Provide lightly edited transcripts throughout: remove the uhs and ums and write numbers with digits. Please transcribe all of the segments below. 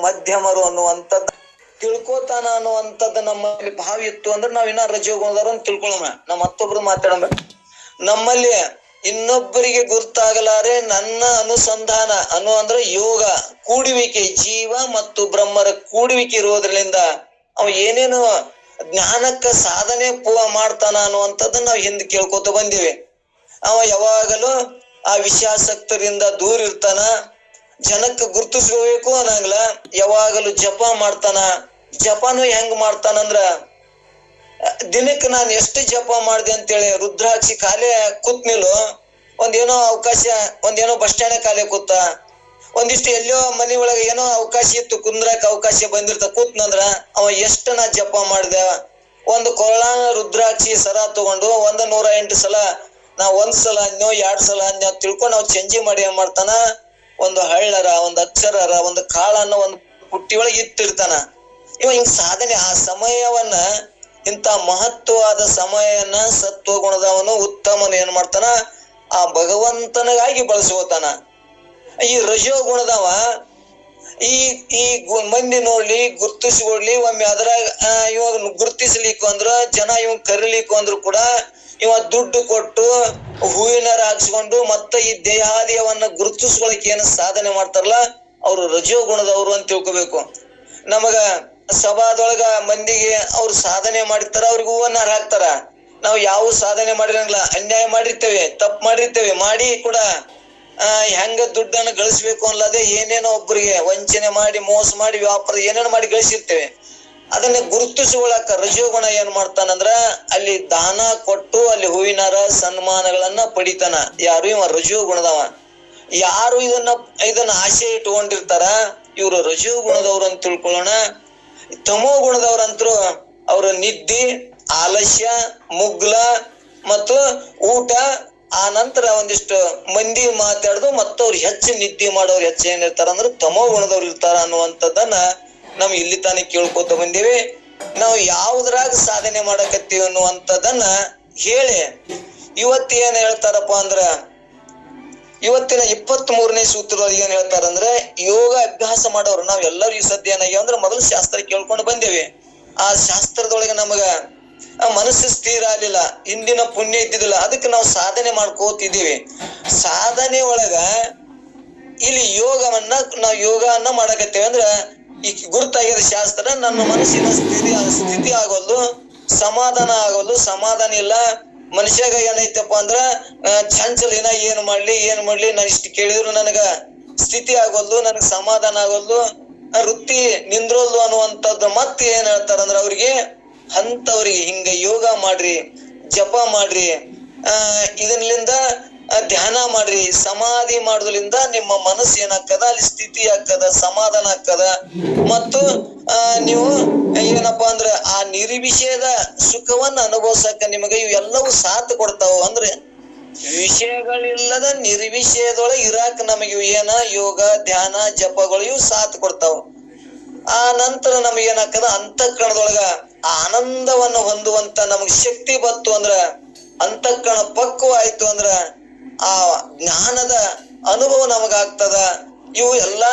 ಮಧ್ಯಮರು ಅನ್ನುವಂಥದ್ದು ತಿಳ್ಕೋತಾನ ಅನ್ನುವಂಥದ್ದು ನಮ್ಮಲ್ಲಿ ಭಾವ ಇತ್ತು ಅಂದ್ರೆ ನಾವ್ ಇನ್ನ ರಜೋಗುಣದವ್ರು ಅಂತ ತಿಳ್ಕೊಳ್ಳೋಣ. ನಮ್ಮ ಮತ್ತೊಬ್ರು ಮಾತಾಡೋಣ. ನಮ್ಮಲ್ಲಿ ಇನ್ನೊಬ್ಬರಿಗೆ ಗುರ್ತಾಗಲಾರೆ ನನ್ನ ಅನುಸಂಧಾನ ಅಂದ್ರೆ ಯೋಗ ಕೂಡುವಿಕೆ, ಜೀವ ಮತ್ತು ಬ್ರಹ್ಮರ ಕೂಡುವಿಕೆ ಇರುವುದರಿಂದ ಅವ ಏನೇನು ಜ್ಞಾನಕ್ಕ ಸಾಧನೆ ಮಾಡ್ತಾನ ಅನ್ನುವಂಥದ್ದನ್ನ ನಾವ್ ಹಿಂದೆ ಕೇಳ್ಕೊತ ಬಂದಿವಿ. ಅವ ಯಾವಾಗಲೂ ಆ ವಿಷಯಾಸಕ್ತರಿಂದ ದೂರ ಇರ್ತಾನ, ಜನಕ್ಕೆ ಗುರ್ತಿಸ್ಕೋಬೇಕು ಅನ್ನಂಗಿಲ್ಲ, ಯಾವಾಗಲೂ ಜಪ ಮಾಡ್ತಾನ. ಜಪನು ಹೆಂಗ್ ಮಾಡ್ತಾನಂದ್ರ ದಿನಕ್ಕೆ ನಾನು ಎಷ್ಟು ಜಪ ಮಾಡ್ದೆ ಅಂತೇಳಿ ರುದ್ರಾಕ್ಷಿ ಖಾಲಿ ಕೂತ್ ನಿಲ್ಲು, ಒಂದೇನೋ ಅವಕಾಶ, ಒಂದೇನೋ ಬಸ್ ಸ್ಟ್ಯಾಂಡ್ ಖಾಲಿ ಕೂತ, ಒಂದಿಷ್ಟು ಎಲ್ಲೋ ಮನಿ ಒಳಗೆ ಏನೋ ಅವಕಾಶ ಇತ್ತು ಕುಂದ್ರಕ್ ಅವಕಾಶ ಬಂದಿರ್ತ ಕೂತ್ನಂದ್ರ ಅವ ಎಷ್ಟ ನಾ ಜಪ ಮಾಡ್ದೆ. ಒಂದು ಕೊರಳಾನ ರುದ್ರಾಕ್ಷಿ ಸರ ತಗೊಂಡು 108 ಸಲ ನಾ 1 ಸಲ ಅನ್ನೋ 2 ಸಲ ಅನ್ನೋ ತಿಳ್ಕೊಂಡು ನಾವು ಚೇಂಜಿ ಮಾಡಿ ಏನ್ ಮಾಡ್ತಾನ, ಒಂದು ಹಳ್ಳರ, ಒಂದು ಅಕ್ಷರರ, ಒಂದು ಕಾಳನ್ನ ಒಂದು ಪುಟ್ಟಿ ಒಳಗೆ ಇಟ್ಟಿರ್ತಾನ. ಇವ ಹಿಂಗ್ ಸಾಧನೆ ಆ ಸಮಯವನ್ನ, ಇಂತ ಮಹತ್ವವಾದ ಸಮಯನ ಸತ್ವಗುಣದವನು ಉತ್ತಮನು ಏನ್ ಮಾಡ್ತಾನ, ಆ ಭಗವಂತನಿಗಾಗಿ ಬಳಸ್ಕೋತಾನ. ಈ ರಜೋ ಗುಣದವ ಈ ಮಂದಿ ನೋಡ್ಲಿ, ಗುರ್ತಿಸ್ಕೊಡ್ಲಿ, ಒಮ್ಮೆ ಅದ್ರಾಗ ಇವಾಗ ಗುರ್ತಿಸ್ಲಿಕ್ಕೆ ಅಂದ್ರ ಜನ ಇವ್ ಕರಿಲಿಕ್ಕೆ ಅಂದ್ರು ಕೂಡ ಇವ ದುಡ್ಡು ಕೊಟ್ಟು ಹೂವಿನಾರ ಹಾಕ್ಸ್ಕೊಂಡು ಮತ್ತೆ ಈ ದೇಹಾದಿಯವನ್ನ ಗುರುತಿಸ್ಕೊಳಕ್ ಏನು ಸಾಧನೆ ಮಾಡ್ತಾರಲ್ಲ ಅವ್ರು ರಜೋ ಗುಣದವ್ರು ಅಂತ ತಿಳ್ಕೊಬೇಕು. ನಮಗ ಸಭಾದೊಳಗ ಮಂದಿಗೆ ಅವ್ರು ಸಾಧನೆ ಮಾಡಿರ್ತಾರ, ಅವ್ರಿಗೆ ಹೂವನ್ನಾರ ಹಾಕ್ತಾರ. ನಾವು ಯಾವ ಸಾಧನೆ ಮಾಡಿರಂಗಿಲ್ಲ, ಅನ್ಯಾಯ ಮಾಡಿರ್ತೇವೆ, ತಪ್ಪು ಮಾಡಿರ್ತೇವೆ, ಮಾಡಿ ಕೂಡ ಹೆಂಗ ದುಡ್ಡನ್ನು ಗಳಿಸ್ಬೇಕು ಅಲ್ಲದೆ ಏನೇನೋ ಒಬ್ಬರಿಗೆ ವಂಚನೆ ಮಾಡಿ, ಮೋಸ ಮಾಡಿ, ವ್ಯಾಪಾರ ಏನೇನೋ ಮಾಡಿ ಗಳಿಸಿರ್ತೇವೆ. ಅದನ್ನ ಗುರುತಿಸಿಕೊಳ್ಳಾಕ ರಜೋಗುಣ ಏನ್ ಮಾಡ್ತಾನಂದ್ರ ಅಲ್ಲಿ ದಾನ ಕೊಟ್ಟು ಅಲ್ಲಿ ಹೂವಿನಾರ ಸನ್ಮಾನಗಳನ್ನ ಪಡಿತಾನ. ಯಾರು ಇವ ರಜೋಗುಣದವ. ಯಾರು ಇದನ್ನ ಆಸೆ ಇಟ್ಕೊಂಡಿರ್ತಾರ ಇವ್ರು ರಜೋಗುಣದವ್ರು ಅಂತ ತಿಳ್ಕೊಳ್ಳೋಣ. ತಮೋ ಗುಣದವ್ರಂತರು ಅವ್ರ ನಿದ್ದೆ, ಆಲಸ್ಯ, ಮುಗ್ಲ ಮತ್ತು ಊಟ, ಆ ನಂತರ ಒಂದಿಷ್ಟು ಮಂದಿ ಮಾತಾಡುದು, ಮತ್ತವ್ರು ಹೆಚ್ಚು ನಿದ್ದೆ ಮಾಡೋರು ಹೆಚ್ಚು ಏನಿರ್ತಾರ ಅಂದ್ರೆ ತಮೋ ಗುಣದವ್ರು ಇರ್ತಾರ ಅನ್ನುವಂಥದ್ದನ್ನ ನಾವ್ ಇಲ್ಲಿ ತಾನೇ ಕೇಳ್ಕೊತ ಬಂದೇವಿ. ನಾವು ಯಾವ್ದ್ರಾಗ ಸಾಧನೆ ಮಾಡಕತ್ತೀವಿ ಅನ್ನುವಂಥದ್ದನ್ನ ಹೇಳಿ ಇವತ್ತು ಏನ್ ಹೇಳ್ತಾರಪ್ಪ ಅಂದ್ರ, ಇವತ್ತಿನ 23ನೇ ಸೂತ್ರದೊಳಗೆ ಏನ್ ಹೇಳ್ತಾರಂದ್ರೆ, ಯೋಗ ಅಭ್ಯಾಸ ಮಾಡೋರು ನಾವ್ ಎಲ್ಲರೂ ಈ ಸದ್ಯ ಏನಾಗ್ಯಾವ ಅಂದ್ರೆ ಮೊದಲು ಶಾಸ್ತ್ರ ಕೇಳ್ಕೊಂಡು ಬಂದೇವಿ. ಆ ಶಾಸ್ತ್ರದೊಳಗೆ ನಮಗ ಮನಸ್ಸು ಸ್ಥಿರ ಆಗ್ಲಿಲ್ಲ, ಹಿಂದಿನ ಪುಣ್ಯ ಇದ್ದಿದ್ದಿಲ್ಲ, ಅದಕ್ಕೆ ನಾವು ಸಾಧನೆ ಮಾಡ್ಕೋತಿದ್ದೀವಿ. ಸಾಧನೆ ಒಳಗ ಇಲ್ಲಿ ನಾವು ಯೋಗವನ್ನ ಮಾಡಕತ್ತೇವೆ ಅಂದ್ರ ಈ ಗುರುತಾಗ್ಯದ ಶಾಸ್ತ್ರ. ನನ್ನ ಮನಸ್ಸಿನ ಸ್ಥಿತಿ ಆಗೋದು, ಸಮಾಧಾನ ಆಗೋದು, ಸಮಾಧಾನ ಇಲ್ಲ. ಮನುಷ್ಯಾಗ ಏನೈತಪ್ಪ ಅಂದ್ರ ಚಂಚಲ ಏನ್ ಮಾಡ್ಲಿ ನಾನು ಇಷ್ಟು ಕೇಳಿದ್ರು ನನಗ ಸ್ಥಿತಿ ಆಗೋದು, ನನಗ್ ಸಮಾಧಾನ ಆಗೋದು, ವೃತ್ತಿ ನಿಂದ್ರೋದು ಅನ್ನುವಂಥದ್ದು. ಮತ್ತೆ ಏನ್ ಹೇಳ್ತಾರಂದ್ರ ಅವ್ರಿಗೆ ಅಂತವ್ರಿಗೆ ಹಿಂಗ ಯೋಗ ಮಾಡ್ರಿ, ಜಪ ಮಾಡ್ರಿ, ಇದನ್ನಿಂದ ಧ್ಯಾನ ಮಾಡ್ರಿ, ಸಮಾಧಿ ಮಾಡೋದ್ರಿಂದ ನಿಮ್ಮ ಮನಸ್ಸು ಏನಾಗ್ತದ, ಅಲ್ಲಿ ಸ್ಥಿತಿ ಆಗ್ತದ, ಸಮಾಧಾನ ಆಗ್ತದ. ಮತ್ತು ನೀವು ಏನಪ್ಪಾ ಅಂದ್ರ ಆ ನಿರ್ವಿಷಯದ ಸುಖವನ್ನ ಅನುಭವಿಸಕ ನಿಮಗೆ ಇವೆಲ್ಲವೂ ಸಾಥ್ ಕೊಡ್ತಾವ. ಅಂದ್ರೆ ವಿಷಯಗಳಿಲ್ಲದ ನಿರ್ವಿಷಯದೊಳಗೆ ಇರಾಕ ನಮಗೆ ಏನ ಯೋಗ, ಧ್ಯಾನ, ಜಪಗಳು ಇವು ಸಾಥ್ ಕೊಡ್ತಾವ. ಆ ನಂತರ ನಮಗೆ ಏನಾಗ್ತದ, ಅಂತಃಕರಣದೊಳಗ ಆನಂದವನ್ನು ಹೊಂದುವಂತ ನಮಗ್ ಶಕ್ತಿ ಬತ್ತು ಅಂದ್ರ, ಅಂತಃಕರಣ ಪಕ್ವ ಆಯ್ತು ಅಂದ್ರ ಆ ಜ್ಞಾನದ ಅನುಭವ ನಮಗಾಗ್ತದ. ಇವು ಎಲ್ಲಾ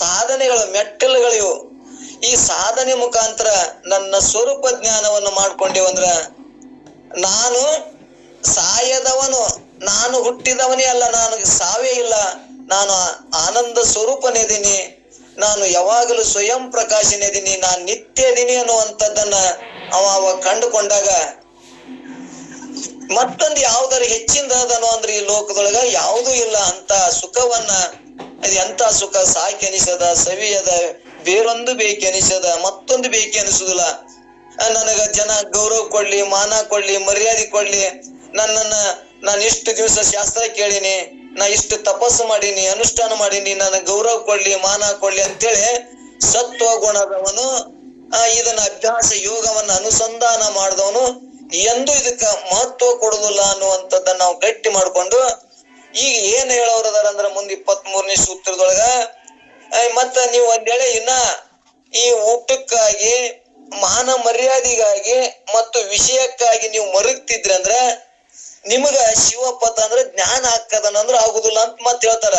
ಸಾಧನೆಗಳು, ಮೆಟ್ಟಲುಗಳಿವು. ಈ ಸಾಧನೆ ಮುಖಾಂತರ ನನ್ನ ಸ್ವರೂಪ ಜ್ಞಾನವನ್ನು ಮಾಡ್ಕೊಂಡೇವಂದ್ರ ನಾನು ಸಾಯದವನು, ನಾನು ಹುಟ್ಟಿದವನೇ ಅಲ್ಲ, ನನಗೆ ಸಾವೇ ಇಲ್ಲ, ನಾನು ಆನಂದ ಸ್ವರೂಪನೇದೀನಿ, ನಾನು ಯಾವಾಗಲೂ ಸ್ವಯಂ ಪ್ರಕಾಶನೇದೀನಿ, ನಾನು ನಿತ್ಯ ಇದೀನಿ ಅನ್ನುವಂಥದ್ದನ್ನ ಅವ ಕಂಡುಕೊಂಡಾಗ ಮತ್ತೊಂದು ಯಾವ್ದಾರ ಹೆಚ್ಚಿನದನೋ ಅಂದ್ರೆ ಈ ಲೋಕದೊಳಗ ಯಾವುದೂ ಇಲ್ಲ ಅಂತ ಸುಖವನ್ನ, ಅದು ಎಂತ ಸುಖ ಸಾಕೆನಿಸದ, ಸವಿಯದ, ಬೇರೊಂದು ಬೇಕೆನಿಸದ, ಮತ್ತೊಂದು ಬೇಕೆ ಅನಿಸುದಿಲ್ಲ. ನನಗ ಜನ ಗೌರವ ಕೊಡ್ಲಿ, ಮಾನ ಕೊಡ್ಲಿ, ಮರ್ಯಾದೆ ಕೊಡ್ಲಿ, ನಾನು ಇಷ್ಟು ದಿವಸ ಶಾಸ್ತ್ರ ಕೇಳಿನಿ, ನಾ ಇಷ್ಟು ತಪಸ್ಸು ಮಾಡೀನಿ, ಅನುಷ್ಠಾನ ಮಾಡೀನಿ, ನನಗೆ ಗೌರವ ಕೊಡ್ಲಿ, ಮಾನ ಕೊಡ್ಲಿ ಅಂತೇಳಿ ಸತ್ವ ಗುಣದವನು ಇದನ್ನ ಅಭ್ಯಾಸ ಯೋಗವನ್ನ ಅನುಸಂಧಾನ ಮಾಡಿದವನು ಎಂದು ಇದಕ್ಕ ಮಹತ್ವ ಕೊಡುದಿಲ್ಲ ಅನ್ನುವಂಥದ್ದನ್ನ ನಾವು ಗಟ್ಟಿ ಮಾಡ್ಕೊಂಡು ಈಗ ಏನ್ ಹೇಳೋರದಾರ ಅಂದ್ರ ಮುಂದೆ 23ನೇ ಸೂತ್ರದೊಳಗ ಮತ್ತ ನೀವು ಒಂದೇಳೆ ಇನ್ನ ಈ ಊಟಕ್ಕಾಗಿ, ಮಾನ ಮರ್ಯಾದೆಗಾಗಿ ಮತ್ತು ವಿಷಯಕ್ಕಾಗಿ ನೀವು ಮರುಗ್ತಿದ್ರಂದ್ರ ನಿಮಗ ಶಿವಪಥ ಅಂದ್ರೆ ಜ್ಞಾನ ಹಾಕದನಂದ್ರ ಆಗುದಿಲ್ಲ ಅಂತ ಮತ್ ಹೇಳ್ತಾರ.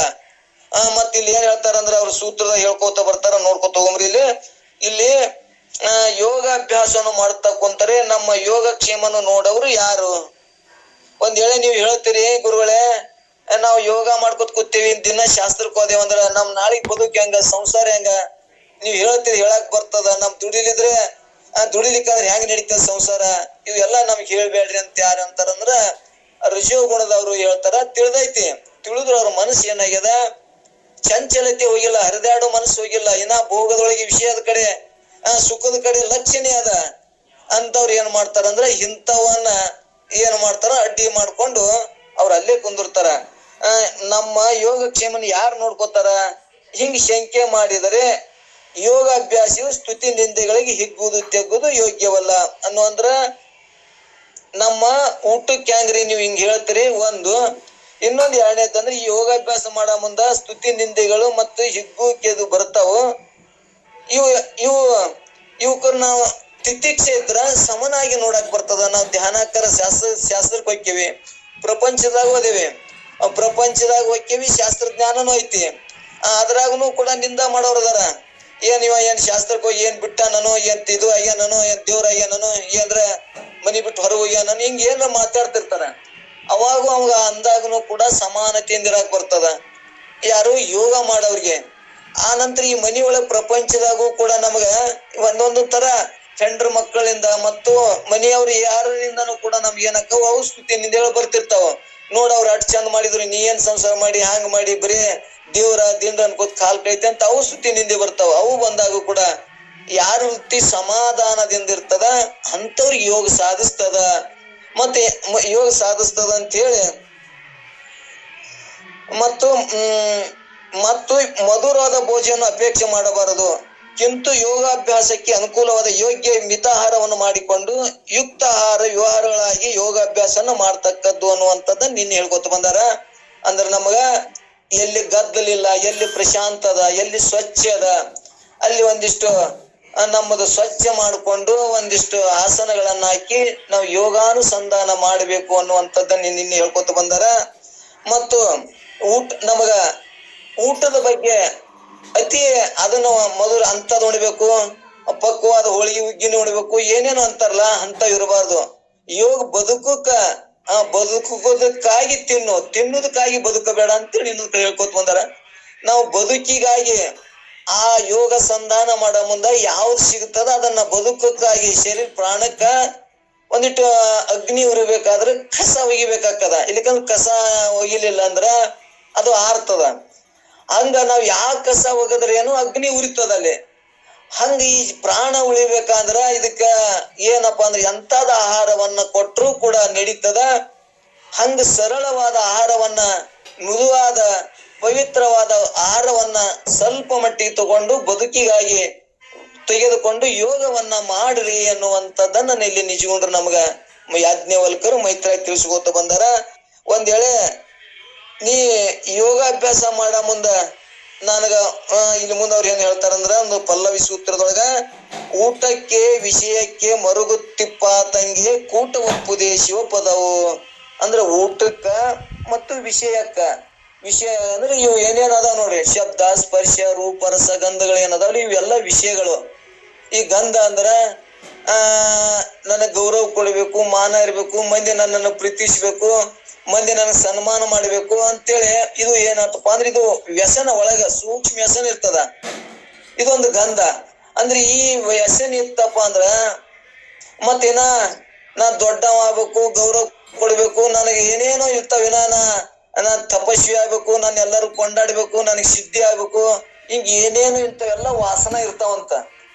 ಮತ್ ಇಲ್ಲಿ ಏನ್ ಹೇಳ್ತಾರಂದ್ರ ಅವ್ರ ಸೂತ್ರದ ಹೇಳ್ಕೋತ ಬರ್ತಾರ, ನೋಡ್ಕೊತ ಹೋಗ್ರಿ. ಇಲ್ಲಿ ಯೋಗಾಭ್ಯಾಸವನ್ನು ಮಾಡ್ತಾ ಕುಂತಾರೆ. ನಮ್ಮ ಯೋಗಕ್ಷೇಮನ್ನು ನೋಡವ್ರು ಯಾರು? ಒಂದ್ ವೇಳೆ ನೀವ್ ಹೇಳ್ತೀರಿ, ಗುರುಗಳೇ ನಾವ್ ಯೋಗ ಮಾಡ್ಕೊತ ಕೂತೀವಿ, ದಿನ ಶಾಸ್ತ್ರಕ್ಕೆ ಹೋದೇವಂದ್ರ ನಮ್ ನಾಳಿಗ್ ಬದುಕ್ ಹೆಂಗ, ಸಂಸಾರ ಹೆಂಗ? ನೀವ್ ಹೇಳ್ತೀರಿ, ಹೇಳಕ್ ಬರ್ತದ. ನಮ್ ದುಡಿಲಿದ್ರೆ ದುಡಿಲಿಕ್ಕಂದ್ರೆ ಹೆಂಗ್ ನಡೀತದ ಸಂಸಾರ? ಇವೆಲ್ಲಾ ನಮ್ಗೆ ಹೇಳ್ಬೇಡ್ರಿ ಅಂತ ಯಾರು ಅಂತಾರಂದ್ರ ರಜೋ ಗುಣದವ್ರು ಹೇಳ್ತಾರ. ತಿಳಿದೈತಿ, ತಿಳಿದ್ರು ಅವ್ರ ಮನಸ್ಸು ಏನಾಗ್ಯದ, ಚಂಚಲತೆ ಹೋಗಿಲ್ಲ, ಹರಿದಾಡೋ ಮನಸ್ಸು ಹೋಗಿಲ್ಲ, ಇನ್ನ ಭೋಗದೊಳಗೆ ವಿಷಯದ ಕಡೆ ಸುಖದ ಕಡೆ ಲಕ್ಷಣೆ ಅದ ಅಂತವ್ರು ಏನ್ ಮಾಡ್ತಾರಂದ್ರ ಇಂಥವನ್ನ ಏನ್ ಮಾಡ್ತಾರ, ಅಡ್ಡಿ ಮಾಡ್ಕೊಂಡು ಅವ್ರ ಅಲ್ಲೇ ಕುಂದಿರ್ತಾರ. ನಮ್ಮ ಯೋಗಕ್ಷೇಮನ ಯಾರು ನೋಡ್ಕೋತಾರ? ಹಿಂಗ್ ಶಂಕೆ ಮಾಡಿದರೆ ಯೋಗಾಭ್ಯಾಸಿಯು ಸ್ತುತಿ ನಿಂದೆಗಳಿಗೆ ಹಿಗ್ಗುವುದು ತೆಗ್ಗುದು ಯೋಗ್ಯವಲ್ಲ ಅನ್ನುವಂದ್ರ ನಮ್ಮ ಊಟಕ್ಕೆ ಹೆಂಗ್ರಿ ನೀವು ಹಿಂಗ್ ಹೇಳ್ತೀರಿ. ಇನ್ನೊಂದು ಎರಡನೇದಂದ್ರೆ ಈ ಯೋಗಾಭ್ಯಾಸ ಮಾಡೋ ಮುಂದ ಸ್ತುತಿ ನಿಂದೆಗಳು ಮತ್ತು ಹಿಗ್ಗುವಿಕೆದು ಬರ್ತಾವ. ಇವಕ್ಕ ನಾವು ತಿತಿಕ್ಷೆ ಇದ್ರ ಸಮನಾಗಿ ನೋಡಕ್ ಬರ್ತದ. ನಾವು ಧ್ಯಾನಕರ ಶಾಸ್ತ್ರಕ್ಕೆ ಹೋಗ್ತೀವಿ, ಪ್ರಪಂಚದಾಗ ಓದೇವಿ, ಪ್ರಪಂಚದಾಗ ಹೋಗ್ತೀವಿ, ಶಾಸ್ತ್ರಜ್ಞಾನನೂ ಐತಿ. ಅದ್ರಾಗನು ಕೂಡ ನಿಂದ ಮಾಡೋರು ಅದಾರ. ಏನ್ ಶಾಸ್ತ್ರಕ್ಕೆ ಹೋಗಿ ಏನ್ ಬಿಟ್ಟ ನಾನು, ಏನ್ ಇದು ಆಗ್ಯಾನನು, ಏನ್ ದೇವ್ರ ಆಗ್ಯಾನನು, ಏನ್ರ ಮನಿ ಬಿಟ್ಟು ಹೊರಗೆ ಹೋಗ್ಯಾನನು, ಹಿಂಗ ಏನ್ರ ಮಾತಾಡ್ತಿರ್ತಾರ. ಅವಾಗೂ ಅವಾಗ ಅಂದಾಗನು ಕೂಡ ಸಮಾನತೆಯಿಂದ ಇರಾಕ್ ಬರ್ತದ ಯಾರು? ಯೋಗ ಮಾಡೋವ್ರಿಗೆ. ಆ ನಂತರ ಈ ಮನಿ ಒಳಗ್ ಪ್ರಪಂಚದಾಗೂ ಕೂಡ ನಮಗ ಒಂದೊಂದು ತರ ಹೆಂಡ್ರ ಮಕ್ಕಳಿಂದ ಮತ್ತು ಮನೆಯವ್ರು ಯಾರಿಂದನೂ ಕೂಡ ನಮ್ಗೆ ಏನಕ್ಕವ ಅವು ಸ್ತುತಿ ನಿಂದೆಗಳು ಬರ್ತಿರ್ತಾವ. ನೋಡವ್ರು ಅಟ್ ಚಂದ ಮಾಡಿದ್ರು, ನೀ ಏನ್ ಸಂಸಾರ ಮಾಡಿ ಹಂಗ ಮಾಡಿ ಬರೀ ದೇವ್ರ ದಿಂಡ್ರ ಅನ್ಕೋತ್ ಕಾಲ್ ಕೈತೆ ಅಂತ ಅವು ಸ್ತುತಿ ನಿಂದೆ ಬರ್ತಾವ. ಅವು ಬಂದಾಗೂ ಕೂಡ ಯಾರ ವೃತ್ತಿ ಸಮಾಧಾನದಿಂದ ಇರ್ತದ ಅಂತವ್ರಿಗೆ ಯೋಗ ಸಾಧಿಸ್ತದ. ಮತ್ತೆ ಯೋಗ ಸಾಧಿಸ್ತದ ಅಂತ ಹೇಳಿ ಮತ್ತು ಮಧುರವಾದ ಭೋಜನ ಅಪೇಕ್ಷೆ ಮಾಡಬಾರದು. ಕಿಂತು ಯೋಗಾಭ್ಯಾಸಕ್ಕೆ ಅನುಕೂಲವಾದ ಯೋಗ್ಯ ಮಿತಾಹಾರವನ್ನು ಮಾಡಿಕೊಂಡು ಯುಕ್ತ ಆಹಾರ ವ್ಯವಹಾರಗಳಾಗಿ ಯೋಗಾಭ್ಯಾಸನ ಮಾಡ್ತಕ್ಕದ್ದು ಅನ್ನುವಂಥದ್ದನ್ನ ನಿನ್ನೆ ಹೇಳ್ಕೊತ ಬಂದಾರ. ಅಂದ್ರೆ ನಮಗ ಎಲ್ಲಿ ಗದ್ದಲಿಲ್ಲ, ಎಲ್ಲಿ ಪ್ರಶಾಂತ ಅದ, ಎಲ್ಲಿ ಸ್ವಚ್ಛ ಅದ, ಅಲ್ಲಿ ಒಂದಿಷ್ಟು ನಮ್ಮದು ಸ್ವಚ್ಛ ಮಾಡಿಕೊಂಡು ಒಂದಿಷ್ಟು ಆಸನಗಳನ್ನ ಹಾಕಿ ನಾವು ಯೋಗಾನುಸಂಧಾನ ಮಾಡಬೇಕು ಅನ್ನುವಂಥದ್ದನ್ನ ನಿನ್ನೆ ಹೇಳ್ಕೊತ ಬಂದಾರ. ಮತ್ತು ನಮಗ ಊಟದ ಬಗ್ಗೆ ಅತಿ ಅದನ್ನು ಮೊದಲು ಅಂತದ್ ಉಣ್ಬೇಕು, ಪಕ್ವಾದ ಹೋಳಿಗೆ ಉಗ್ಗಿನ ಉಣ್ಬೇಕು, ಏನೇನು ಅಂತಾರಲ್ಲ ಅಂತ ಇರಬಾರ್ದು. ಯೋಗ ಬದುಕೋದಕ್ಕಾಗಿ ತಿನ್ನುವುದಕ್ಕಾಗಿ ಬದುಕಬೇಡ ಅಂತೇಳಿ ಇನ್ನೊಂದು ಹೇಳ್ಕೊತ ಬಂದಾರ. ನಾವು ಬದುಕಿಗಾಗಿ ಆ ಯೋಗ ಸಂಧಾನ ಮಾಡೋ ಮುಂದ ಯಾವ್ದು ಸಿಗ್ತದ ಅದನ್ನ ಬದುಕಕ್ಕಾಗಿ ಶರೀರ ಪ್ರಾಣಕ್ಕ ಒಂದಿಟ್ಟು ಅಗ್ನಿ ಉರಿಬೇಕಾದ್ರೆ ಕಸ ಒಗಿಬೇಕಾಗ್ತದ. ಇಲ್ಲಿಕಂದ್ರೆ ಕಸ ಒಗಿಲಿಲ್ಲ ಅಂದ್ರ ಅದು ಆರ್ತದ. ಹಂಗ ನಾವ್ ಯಾವ ಕಸ ಒಗದ್ರೆ ಏನು ಅಗ್ನಿ ಉರಿತದ ಅಲ್ಲಿ. ಹಂಗ ಈ ಪ್ರಾಣ ಉಳಿಬೇಕಂದ್ರ ಇದಕ್ಕ ಏನಪ್ಪಾ ಅಂದ್ರೆ ಎಂತಾದ ಆಹಾರವನ್ನ ಕೊಟ್ಟರು ಕೂಡ ನಡೀತದ. ಹಂಗ ಸರಳವಾದ ಆಹಾರವನ್ನ, ಮೃದುವಾದ ಪವಿತ್ರವಾದ ಆಹಾರವನ್ನ ಸ್ವಲ್ಪ ಮಟ್ಟಿಗೆ ತಗೊಂಡು ಬದುಕಿಗಾಗಿ ತೆಗೆದುಕೊಂಡು ಯೋಗವನ್ನ ಮಾಡ್ರಿ ಅನ್ನುವಂಥದ್ದನ್ನ ಇಲ್ಲಿ ನಿಜಗೊಂಡ್ರು ನಮ್ಗ ಯಾಜ್ಞವಲ್ಕರು ಮೈತ್ರಾಗಿ ತಿಳಿಸ್ಕೋತ ಬಂದಾರ. ಒಂದ್ ವೇಳೆ ನೀ ಯೋಗಾಭ್ಯಾಸ ಮಾಡ ಮುಂದ ನನಗ ಇಲ್ಲಿ ಮುಂದೆ ಅವ್ರು ಏನ್ ಹೇಳ್ತಾರಂದ್ರ ಒಂದು ಪಲ್ಲವಿ ಸೂತ್ರದೊಳಗ ಊಟಕ್ಕೆ ವಿಷಯಕ್ಕೆ ಮರುಗುತ್ತಿಪ್ಪ ತಂಗಿ ಕೂಟ ಒಪ್ಪುದೇ ಶಿವ ಪದವು. ಅಂದ್ರೆ ಊಟಕ್ಕ ಮತ್ತು ವಿಷಯ ಅಂದ್ರೆ ಇವು ಏನೇನ್ ಅದಾವ ನೋಡ್ರಿ, ಶಬ್ದ ಸ್ಪರ್ಶ ರೂಪ ರಸ ಗಂಧಗಳು ಏನದಾವ್ರಿ, ಇವೆಲ್ಲ ವಿಷಯಗಳು. ಈ ಗಂಧ ಅಂದ್ರ ನನಗ್ ಗೌರವ ಕೊಡ್ಬೇಕು, ಮಾನ ಇರ್ಬೇಕು, ಮಂದಿ ನನ್ನನ್ನು ಪ್ರೀತಿಸ್ಬೇಕು, ಮಂದಿ ನನಗ್ ಸನ್ಮಾನ ಮಾಡ್ಬೇಕು ಅಂತೇಳಿ ಇದು ಏನಪ್ಪಾ ಅಂದ್ರೆ ಇದು ವ್ಯಸನ ಒಳಗ ಸೂಕ್ಷ್ಮ ವ್ಯಸನ ಇರ್ತದ. ಇದೊಂದು ಗಂಧ. ಅಂದ್ರೆ ಈ ವ್ಯಸನ ಇತ್ತಪ್ಪ ಅಂದ್ರ ಮತ್ತೇನ ನಾ ದೊಡ್ಡವ ಆಗ್ಬೇಕು, ಗೌರವ ಕೊಡ್ಬೇಕು, ನನಗೆ ಏನೇನೋ ಇರ್ತಾವೇನ, ನಾನ್ ತಪಸ್ವಿ ಆಗ್ಬೇಕು, ನಾನು ಎಲ್ಲರೂ ಕೊಂಡಾಡ್ಬೇಕು, ನನಗ್ ಸಿದ್ಧಿ ಆಗ್ಬೇಕು, ಹಿಂಗ ಏನೇನು ಇಂಥವೆಲ್ಲ ವಾಸನ ಇರ್ತಾವಂತ.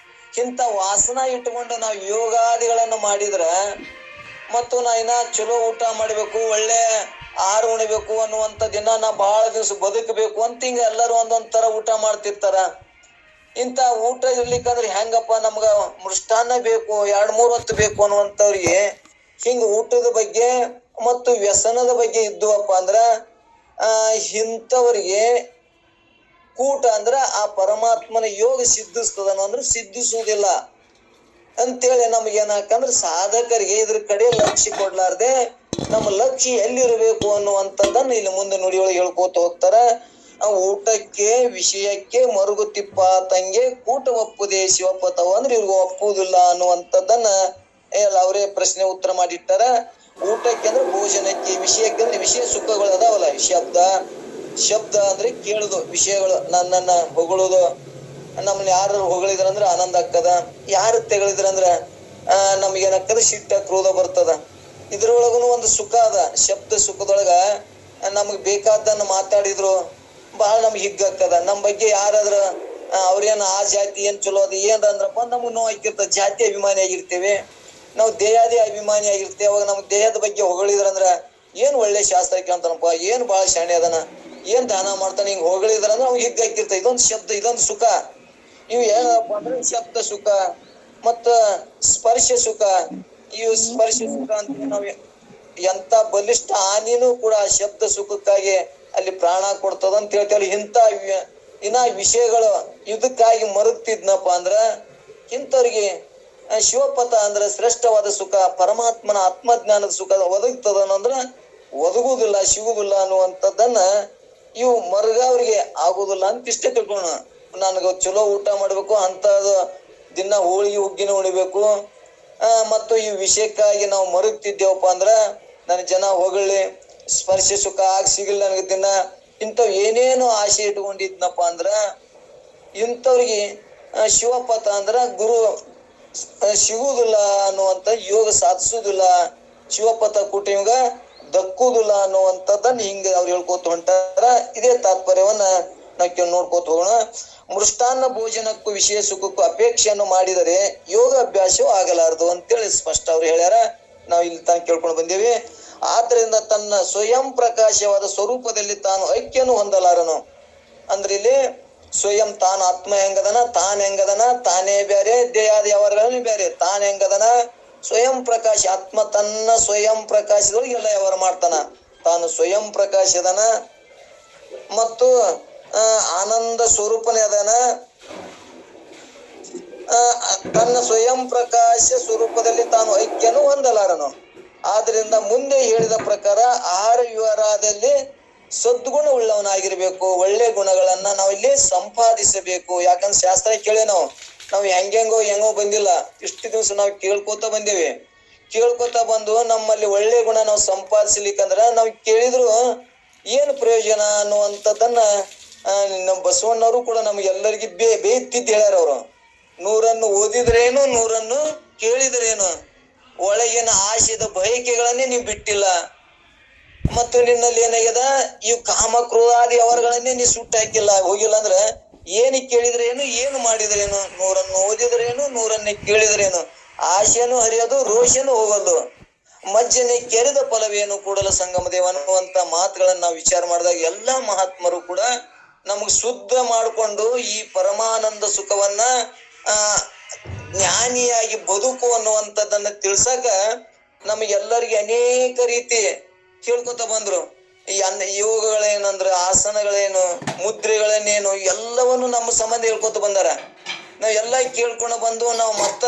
ಇಂಥ ವಾಸನ ಇಟ್ಕೊಂಡು ನಾವು ಯೋಗಾದಿಗಳನ್ನ ಮಾಡಿದ್ರ ಮತ್ತು ನಾ ಇನ್ನ ಚಲೋ ಊಟ ಮಾಡ್ಬೇಕು, ಒಳ್ಳೆ ಆಹಾರ ಉಣಿಬೇಕು ಅನ್ನುವಂಥ ದಿನ ನಾ ಬಹಳ ದಿವಸ ಬದುಕಬೇಕು ಅಂತ ಹಿಂಗ ಎಲ್ಲರೂ ಒಂದೊಂದ್ ತರ ಊಟ ಮಾಡ್ತಿರ್ತಾರ. ಇಂಥ ಊಟ ಇರ್ಲಿಕ್ಕಂದ್ರೆ ಹೆಂಗಪ್ಪ, ನಮ್ಗ ಮೃಷ್ಟಾನ್ನ ಬೇಕು, 2-3 ಹೊತ್ತು ಬೇಕು ಅನ್ನುವಂಥವ್ರಿಗೆ ಹಿಂಗ ಊಟದ ಬಗ್ಗೆ ಮತ್ತು ವ್ಯಸನದ ಬಗ್ಗೆ ಇದ್ದುವಪ್ಪ ಅಂದ್ರ ಇಂಥವ್ರಿಗೆ ಕೂಟ ಅಂದ್ರ ಆ ಪರಮಾತ್ಮನ ಯೋಗ ಸಿದ್ಧಿಸ್ತದನೋ ಅಂದ್ರೆ ಸಿದ್ಧಿಸುವುದಿಲ್ಲ ಅಂತೇಳಿ ನಮಗೇನಾಕಂದ್ರೆ ಸಾಧಕರಿಗೆ ಇದ್ರ ಕಡೆ ಲಕ್ಷ್ಯ ಕೊಡ್ಲಾರ್ದೆ ನಮ್ಮ ಲಕ್ಷ್ಯ ಎಲ್ಲಿರಬೇಕು ಅನ್ನುವಂಥದ್ದನ್ನ ಇಲ್ಲಿ ಮುಂದೆ ನುಡಿಯೊಳಗೆ ಹೇಳ್ಕೋತ ಹೋಗ್ತಾರ. ಆ ಊಟಕ್ಕೆ ವಿಷಯಕ್ಕೆ ಮರುಗುತಿಪ್ಪ ತಂಗೆ ಕೂಟ ಒಪ್ಪುದೇ ಶಿವಪಥವು ಅಂದ್ರೆ ಇವ್ರಿಗೆ ಒಪ್ಪುವುದಿಲ್ಲ ಅನ್ನುವಂಥದ್ದನ್ನ ಅವರೇ ಪ್ರಶ್ನೆ ಉತ್ತರ ಮಾಡಿಟ್ಟಾರ. ಊಟಕ್ಕೆ ಅಂದ್ರೆ ಭೋಜನಕ್ಕೆ, ವಿಷಯಕ್ಕೆ ಅಂದ್ರೆ ವಿಷಯ ಸುಖಗಳು ಅದಾವಲ್ಲ, ಶಬ್ದ ಅಂದ್ರೆ ಕೇಳುದು, ವಿಷಯಗಳು ನನ್ನನ್ನ ಹೊಗಳುದು, ನಮ್ಮನ್ನ ಯಾರು ಹೊಗಳಿದ್ರಂದ್ರ ಆನಂದ ಆಗ್ತದ, ಯಾರು ತೆಗಳಿದ್ರಂದ್ರ ನಮ್ಗೇನಾಗ್ತದ ಸಿಟ್ಟ ಕ್ರೋಧ ಬರ್ತದ. ಇದ್ರೊಳಗನು ಒಂದು ಸುಖ ಅದ. ಶಬ್ದ ಸುಖದೊಳಗ ನಮಗ್ ಬೇಕಾದನ್ನ ಮಾತಾಡಿದ್ರು ಬಹಳ ನಮ್ಗೆ ಹಿಗ್ಗಾಗ್ತದ. ನಮ್ ಬಗ್ಗೆ ಯಾರಾದ್ರ ಅವ್ರೇನ್ ಆ ಜಾತಿ ಏನ್ ಚಲೋ ಅದ ಏನ್ ಅಂದ್ರಪ್ಪ ನಮಗ್ ನೋವು ಆಗಿರ್ತದ. ಜಾತಿ ಅಭಿಮಾನಿ ಆಗಿರ್ತೇವೆ ನಾವು, ದೇಹಾದಿ ಅಭಿಮಾನಿ ಆಗಿರ್ತೇವೆ. ಅವಾಗ ನಮ್ಗ್ ದೇಹದ ಬಗ್ಗೆ ಹೊಗಳಿದ್ರಂದ್ರ ಏನ್ ಒಳ್ಳೆ ಶಾಸ್ತ್ರ ಕೇಳ್ತಾನಪ್ಪ, ಏನ್ ಬಾಳ ಶಾಣೆ ಅದನ, ಏನ್ ದಾನ ಮಾಡ್ತಾನ, ಹಿಂಗ್ ಹೊಗಳಿದ್ರಂದ್ರ ಅವ್ನಿಗೆ ಹಿಗ್ಗಾಕಿರ್ತದ. ಇದೊಂದು ಶಬ್ದ, ಇದೊಂದು ಸುಖ. ಇವು ಏನಪ್ಪ ಅಂದ್ರೆ ಶಬ್ದ ಸುಖ ಮತ್ತ ಸ್ಪರ್ಶ ಸುಖ. ಇವು ಸ್ಪರ್ಶ ಸುಖ ಅಂತ ನಾವ್ ಎಂತ ಬಲಿಷ್ಠ ಹಾನಿನೂ ಕೂಡ ಶಬ್ದ ಸುಖಕ್ಕಾಗಿ ಅಲ್ಲಿ ಪ್ರಾಣ ಕೊಡ್ತದ ಅಂತ ಹೇಳ್ತೇವೆ. ಇನ್ನ ವಿಷಯಗಳು ಇದಕ್ಕಾಗಿ ಮರುಗ್ತಿದ್ನಪ್ಪ ಅಂದ್ರ ಇಂಥವ್ರಿಗೆ ಶಿವಪಥ ಅಂದ್ರ ಶ್ರೇಷ್ಠವಾದ ಸುಖ, ಪರಮಾತ್ಮನ ಆತ್ಮಜ್ಞಾನದ ಸುಖ ಒದಗ್ತದನಂದ್ರ ಒದಗುದಿಲ್ಲ, ಸಿಗುದಿಲ್ಲ ಅನ್ನುವಂಥದ್ದನ್ನ ಇವು ಮರುಗವ್ರಿಗೆ ಆಗುದಿಲ್ಲ ಅಂತ ಇಷ್ಟೇ ತಿಳ್ಕೋಣ. ನನಗ ಚಲೋ ಊಟ ಮಾಡ್ಬೇಕು, ಅಂತದ ದಿನ ಹೋಳಿಗೆ ಹುಗ್ಗಿನ ಉಣಿಬೇಕು, ಮತ್ತು ಈ ವಿಷಯಕ್ಕಾಗಿ ನಾವು ಮರುಗ್ತಿದ್ದೇವಪ್ಪ ಅಂದ್ರ ನನ್ ಜನ ಹೊಗಳಿ ಸ್ಪರ್ಶ ಸುಖ ಆಗ ಸಿಗಲ್ಲ ನನಗ ದಿನ, ಇಂಥವ್ ಏನೇನು ಆಸೆ ಇಟ್ಕೊಂಡಿದ್ನಪ್ಪ ಅಂದ್ರ ಇಂಥವ್ರಿಗೆ ಶಿವಪಥ ಅಂದ್ರ ಗುರು ಸಿಗುವುದಿಲ್ಲ ಅನ್ನುವಂತ, ಯೋಗ ಸಾಧಿಸುವುದಿಲ್ಲ, ಶಿವಪಥ ಕುಟುಂಬ ದಕ್ಕುವುದಿಲ್ಲ ಅನ್ನುವಂಥದ್ದನ್ನ ಹಿಂಗ ಅವ್ರು ಹೇಳ್ಕೊತ ಹೊಂಟಾರ. ಇದೇ ತಾತ್ಪರ್ಯವನ್ನ ನಾವು ನೋಡ್ಕೋತ ಹೋಗೋಣ. ಮೃಷ್ಟಾನ್ನ ಭೋಜನಕ್ಕೂ ವಿಷಯ ಸುಖಕ್ಕೂ ಅಪೇಕ್ಷೆಯನ್ನು ಮಾಡಿದರೆ ಯೋಗ ಅಭ್ಯಾಸವೂ ಆಗಲಾರದು ಅಂತೇಳಿ ಸ್ಪಷ್ಟ ಅವ್ರು ಹೇಳ್ಯಾರ. ನಾವು ಇಲ್ಲಿ ತಾನು ಕೇಳ್ಕೊಂಡು ಬಂದೇವಿ. ಆದ್ರಿಂದ ತನ್ನ ಸ್ವಯಂ ಪ್ರಕಾಶವಾದ ಸ್ವರೂಪದಲ್ಲಿ ತಾನು ಐಕ್ಯನು ಹೊಂದಲಾರನು. ಅಂದ್ರೆ ಇಲ್ಲಿ ಸ್ವಯಂ ತಾನು ಆತ್ಮ ಹೆಂಗದನ, ತಾನೇ ಬೇರೆ, ದೇಹಾದ ಯಾವಾರಗಳನ್ನು ಬೇರೆ, ತಾನ್ ಹೆಂಗದನ ಸ್ವಯಂ ಪ್ರಕಾಶ. ಆತ್ಮ ತನ್ನ ಸ್ವಯಂ ಪ್ರಕಾಶದೊಳಗೆ ಎಲ್ಲ ವ್ಯವಹಾರ ಮಾಡ್ತಾನ. ತಾನು ಸ್ವಯಂ ಪ್ರಕಾಶದನ ಮತ್ತು ಆನಂದ ಸ್ವರೂಪನೇ ಅದನ. ತನ್ನ ಸ್ವಯಂ ಪ್ರಕಾಶ ಸ್ವರೂಪದಲ್ಲಿ ತಾನು ಐಕ್ಯನು ಹೊಂದಲಾರನು. ಆದ್ರಿಂದ ಮುಂದೆ ಹೇಳಿದ ಪ್ರಕಾರ ಆಹಾರ ವಿವರದಲ್ಲಿ ಸದ್ಗುಣ ಉಳ್ಳವನಾಗಿರ್ಬೇಕು. ಒಳ್ಳೆ ಗುಣಗಳನ್ನ ನಾವು ಇಲ್ಲಿ ಸಂಪಾದಿಸಬೇಕು. ಯಾಕಂದ್ರೆ ಶಾಸ್ತ್ರ ಕೇಳಿ ನಾವು ಹೆಂಗೋ ಬಂದಿಲ್ಲ. ಇಷ್ಟು ದಿವಸ ನಾವು ಕೇಳ್ಕೊತ ಬಂದೇವಿ. ಕೇಳ್ಕೊತ ಬಂದು ನಮ್ಮಲ್ಲಿ ಒಳ್ಳೆ ಗುಣ ನಾವು ಸಂಪಾದಿಸ್ಲಿಕ್ಕಂದ್ರ ನಾವು ಕೇಳಿದ್ರು ಏನು ಪ್ರಯೋಜನ ಅನ್ನುವಂಥದ್ದನ್ನ ನಮ್ಮ ಬಸವಣ್ಣವರು ಕೂಡ ನಮ್ಗೆಲ್ಲರಿಗೂ ಬೇಯ್ತಿದ್ದು ಹೇಳ್ಯಾರ. ಅವರು 100 ಓದಿದ್ರೇನು, 100 ಕೇಳಿದ್ರೇನು, ಒಳಗಿನ ಆಶೆದ ಬಯಕೆಗಳನ್ನೇ ನೀವು ಬಿಟ್ಟಿಲ್ಲ, ಮತ್ತು ನಿನ್ನಲ್ಲಿ ಏನಾಗ್ಯದ ಇವು ಕಾಮ ಕ್ರೋಧಾದಿ ಅವರುಗಳನ್ನೇ ನೀವು ಸುಟ್ಟು ಹಾಕಿಲ್ಲ, ಹೋಗಿಲ್ಲ ಅಂದ್ರ ಏನು ಕೇಳಿದ್ರೇನು, ಏನು ಮಾಡಿದ್ರೇನು, 100 ಓದಿದ್ರೇನು, 100 ಕೇಳಿದ್ರೇನು, ಆಶೆನು ಹರಿಯೋದು, ರೋಷನು ಹೋಗೋದು, ಮಜ್ಜನೆ ಕೆರೆದ ಫಲವೇನು ಕೂಡಲ ಸಂಗಮ ದೇವ ಅನ್ನುವಂತ ಮಾತುಗಳನ್ನ ನಾವು ವಿಚಾರ ಮಾಡಿದಾಗ ಎಲ್ಲಾ ಮಹಾತ್ಮರು ಕೂಡ ನಮಗ್ ಶುದ್ಧ ಮಾಡಿಕೊಂಡು ಈ ಪರಮಾನಂದ ಸುಖವನ್ನ ಜ್ಞಾನಿಯಾಗಿ ಬದುಕು ಅನ್ನುವಂಥದ್ದನ್ನ ತಿಳ್ಸಕ ನಮಗೆಲ್ಲರಿಗೆ ಅನೇಕ ರೀತಿ ಕೇಳ್ಕೊತ ಬಂದ್ರು. ಈ ಯೋಗಗಳೇನಂದ್ರ, ಆಸನಗಳೇನು, ಮುದ್ರೆಗಳನ್ನೇನು, ಎಲ್ಲವನ್ನು ನಮ್ಮ ಸಂಬಂಧ ಹೇಳ್ಕೊತ ಬಂದಾರ. ನಾವ್ ಎಲ್ಲ ಕೇಳ್ಕೊಂಡು ಬಂದು ನಾವು ಮತ್ತ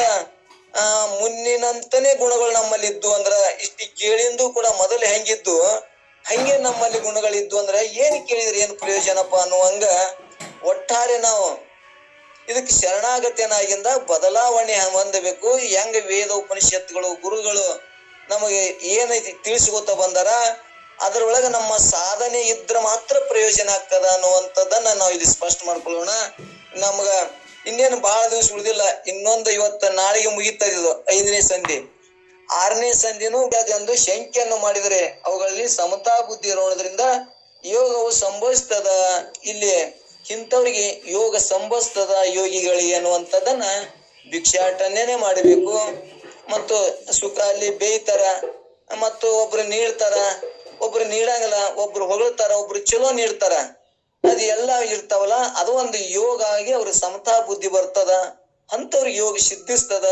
ಮುನ್ನಿನಂತನೇ ಗುಣಗಳು ನಮ್ಮಲ್ಲಿ ಇದ್ದು ಅಂದ್ರ, ಇಷ್ಟು ಕೇಳಿಂದು ಕೂಡ ಮೊದಲು ಹೆಂಗಿದ್ದು ಹಂಗೆ ನಮ್ಮಲ್ಲಿ ಗುಣಗಳಿದ್ದು ಅಂದ್ರ ಏನ್ ಕೇಳಿದ್ರೆ ಏನು ಪ್ರಯೋಜನಪ್ಪ ಅನ್ನುವಂಗ ಒಟ್ಟಾರೆ ನಾವು ಇದಕ್ಕೆ ಶರಣಾಗತಿಯನಾಗಿಂದ ಬದಲಾವಣೆ ಹೊಂದಬೇಕು. ಹೆಂಗ ವೇದ ಉಪನಿಷತ್ತುಗಳು ಗುರುಗಳು ನಮಗೆ ಏನೈತಿ ತಿಳಿಸ್ಕೊತ ಬಂದಾರ, ಅದ್ರೊಳಗ ನಮ್ಮ ಸಾಧನೆ ಇದ್ರ ಮಾತ್ರ ಪ್ರಯೋಜನ ಆಗ್ತದ ಅನ್ನುವಂಥದ್ದನ್ನ ನಾವು ಇಲ್ಲಿ ಸ್ಪಷ್ಟ ಮಾಡ್ಕೊಳ್ಳೋಣ. ನಮ್ಗ ಇನ್ನೇನು ಬಹಳ ದಿವಸ ಉಳಿದಿಲ್ಲ. ಇನ್ನೊಂದು ಇವತ್ತು ನಾಳೆಗೆ ಮುಗಿತಾ ಇದ್ದು 5ನೇ ಸಂಧಿ. 6ನೇ ಸಂಧಿನೂ ಒಂದು ಶಂಕೆಯನ್ನು ಮಾಡಿದರೆ ಅವುಗಳಲ್ಲಿ ಸಮತಾ ಬುದ್ಧಿ ಇರೋದ್ರಿಂದ ಯೋಗವು ಸಂಭವಿಸ್ತದ. ಇಲ್ಲಿ ಇಂಥವ್ರಿಗೆ ಯೋಗ ಸಂಭವಿಸ್ತದ ಯೋಗಿಗಳಿಗೆ ಅನ್ನುವಂಥದ್ದನ್ನ ಭಿಕ್ಷಾಟನೆನೆ ಮಾಡಬೇಕು. ಮತ್ತು ಸುಖ ಅಲ್ಲಿ ಬೇಯ್ತಾರ, ಮತ್ತು ಒಬ್ರು ನೀಡ್ತಾರ, ಒಬ್ರು ನೀಡಂಗಿಲ್ಲ, ಒಬ್ರು ಹೊಗಳ್ತಾರ, ಒಬ್ರು ಚಲೋ ನೀಡ್ತಾರ, ಅದು ಎಲ್ಲ ಇರ್ತಾವಲ್ಲ, ಅದು ಒಂದು ಯೋಗ ಆಗಿ ಅವ್ರಿಗೆ ಸಮತಾ ಬುದ್ಧಿ ಬರ್ತದ. ಅಂತವ್ರಿಗೆ ಯೋಗ ಸಿದ್ಧಿಸ್ತದ.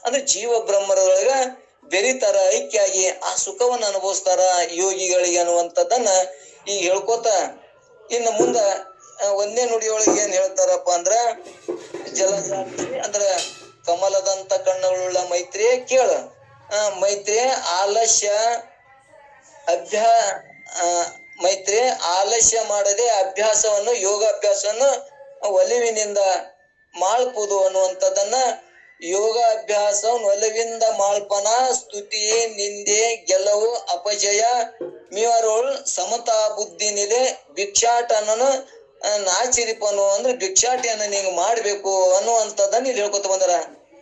ಅಂದ್ರೆ ಜೀವ ಬ್ರಹ್ಮರೊಳಗ ಬೆರಿತಾರ, ಐಕ್ಯ ಆಗಿ ಆ ಸುಖವನ್ನ ಅನುಭವಿಸ್ತಾರ ಯೋಗಿಗಳಿಗೆ ಅನ್ನುವಂಥದ್ದನ್ನ ಈಗ ಹೇಳ್ಕೊತ ಇನ್ನು ಮುಂದ 1ನೇ ನುಡಿಯೊಳಗೆ ಏನ್ ಹೇಳ್ತಾರಪ್ಪ ಅಂದ್ರ, ಜಲಸಾಕ್ಷಿ ಅಂದ್ರ ಕಮಲದಂತ ಕಣ್ಣುಗಳುಳ್ಳ ಮೈತ್ರಿಯೇ ಕೇಳ. ಮೈತ್ರಿಯ ಆಲಸ್ಯ ಮೈತ್ರಿ, ಆಲಸ್ಯ ಮಾಡದೆ ಅಭ್ಯಾಸವನ್ನು ಯೋಗಾಭ್ಯಾಸವನ್ನು ಒಲಿವಿನಿಂದ ಮಾಡ್ಬೋದು ಅನ್ನುವಂಥದ್ದನ್ನ, ಯೋಗಾಭ್ಯಾಸ ಒಲಿವಿಂದ ಮಾಳ್ಪನ, ಸ್ತುತಿ ನಿಂದೆ ಗೆಲುವು ಅಪಜಯ ಮೀವರೋಳ್ ಸಮತಾ ಬುದ್ಧಿ ನಿಲೆ ಭಿಕ್ಷಾಟನನು ನಾಚಿರಿಪನು ಅಂದ್ರೆ ಭಿಕ್ಷಾಟಿಯನ್ನ ನೀನು ಮಾಡ್ಬೇಕು ಅನ್ನುವಂಥದ್ದನ್ನ ಇಲ್ಲಿ ಹೇಳ್ಕೊತ ಬಂದಾರ.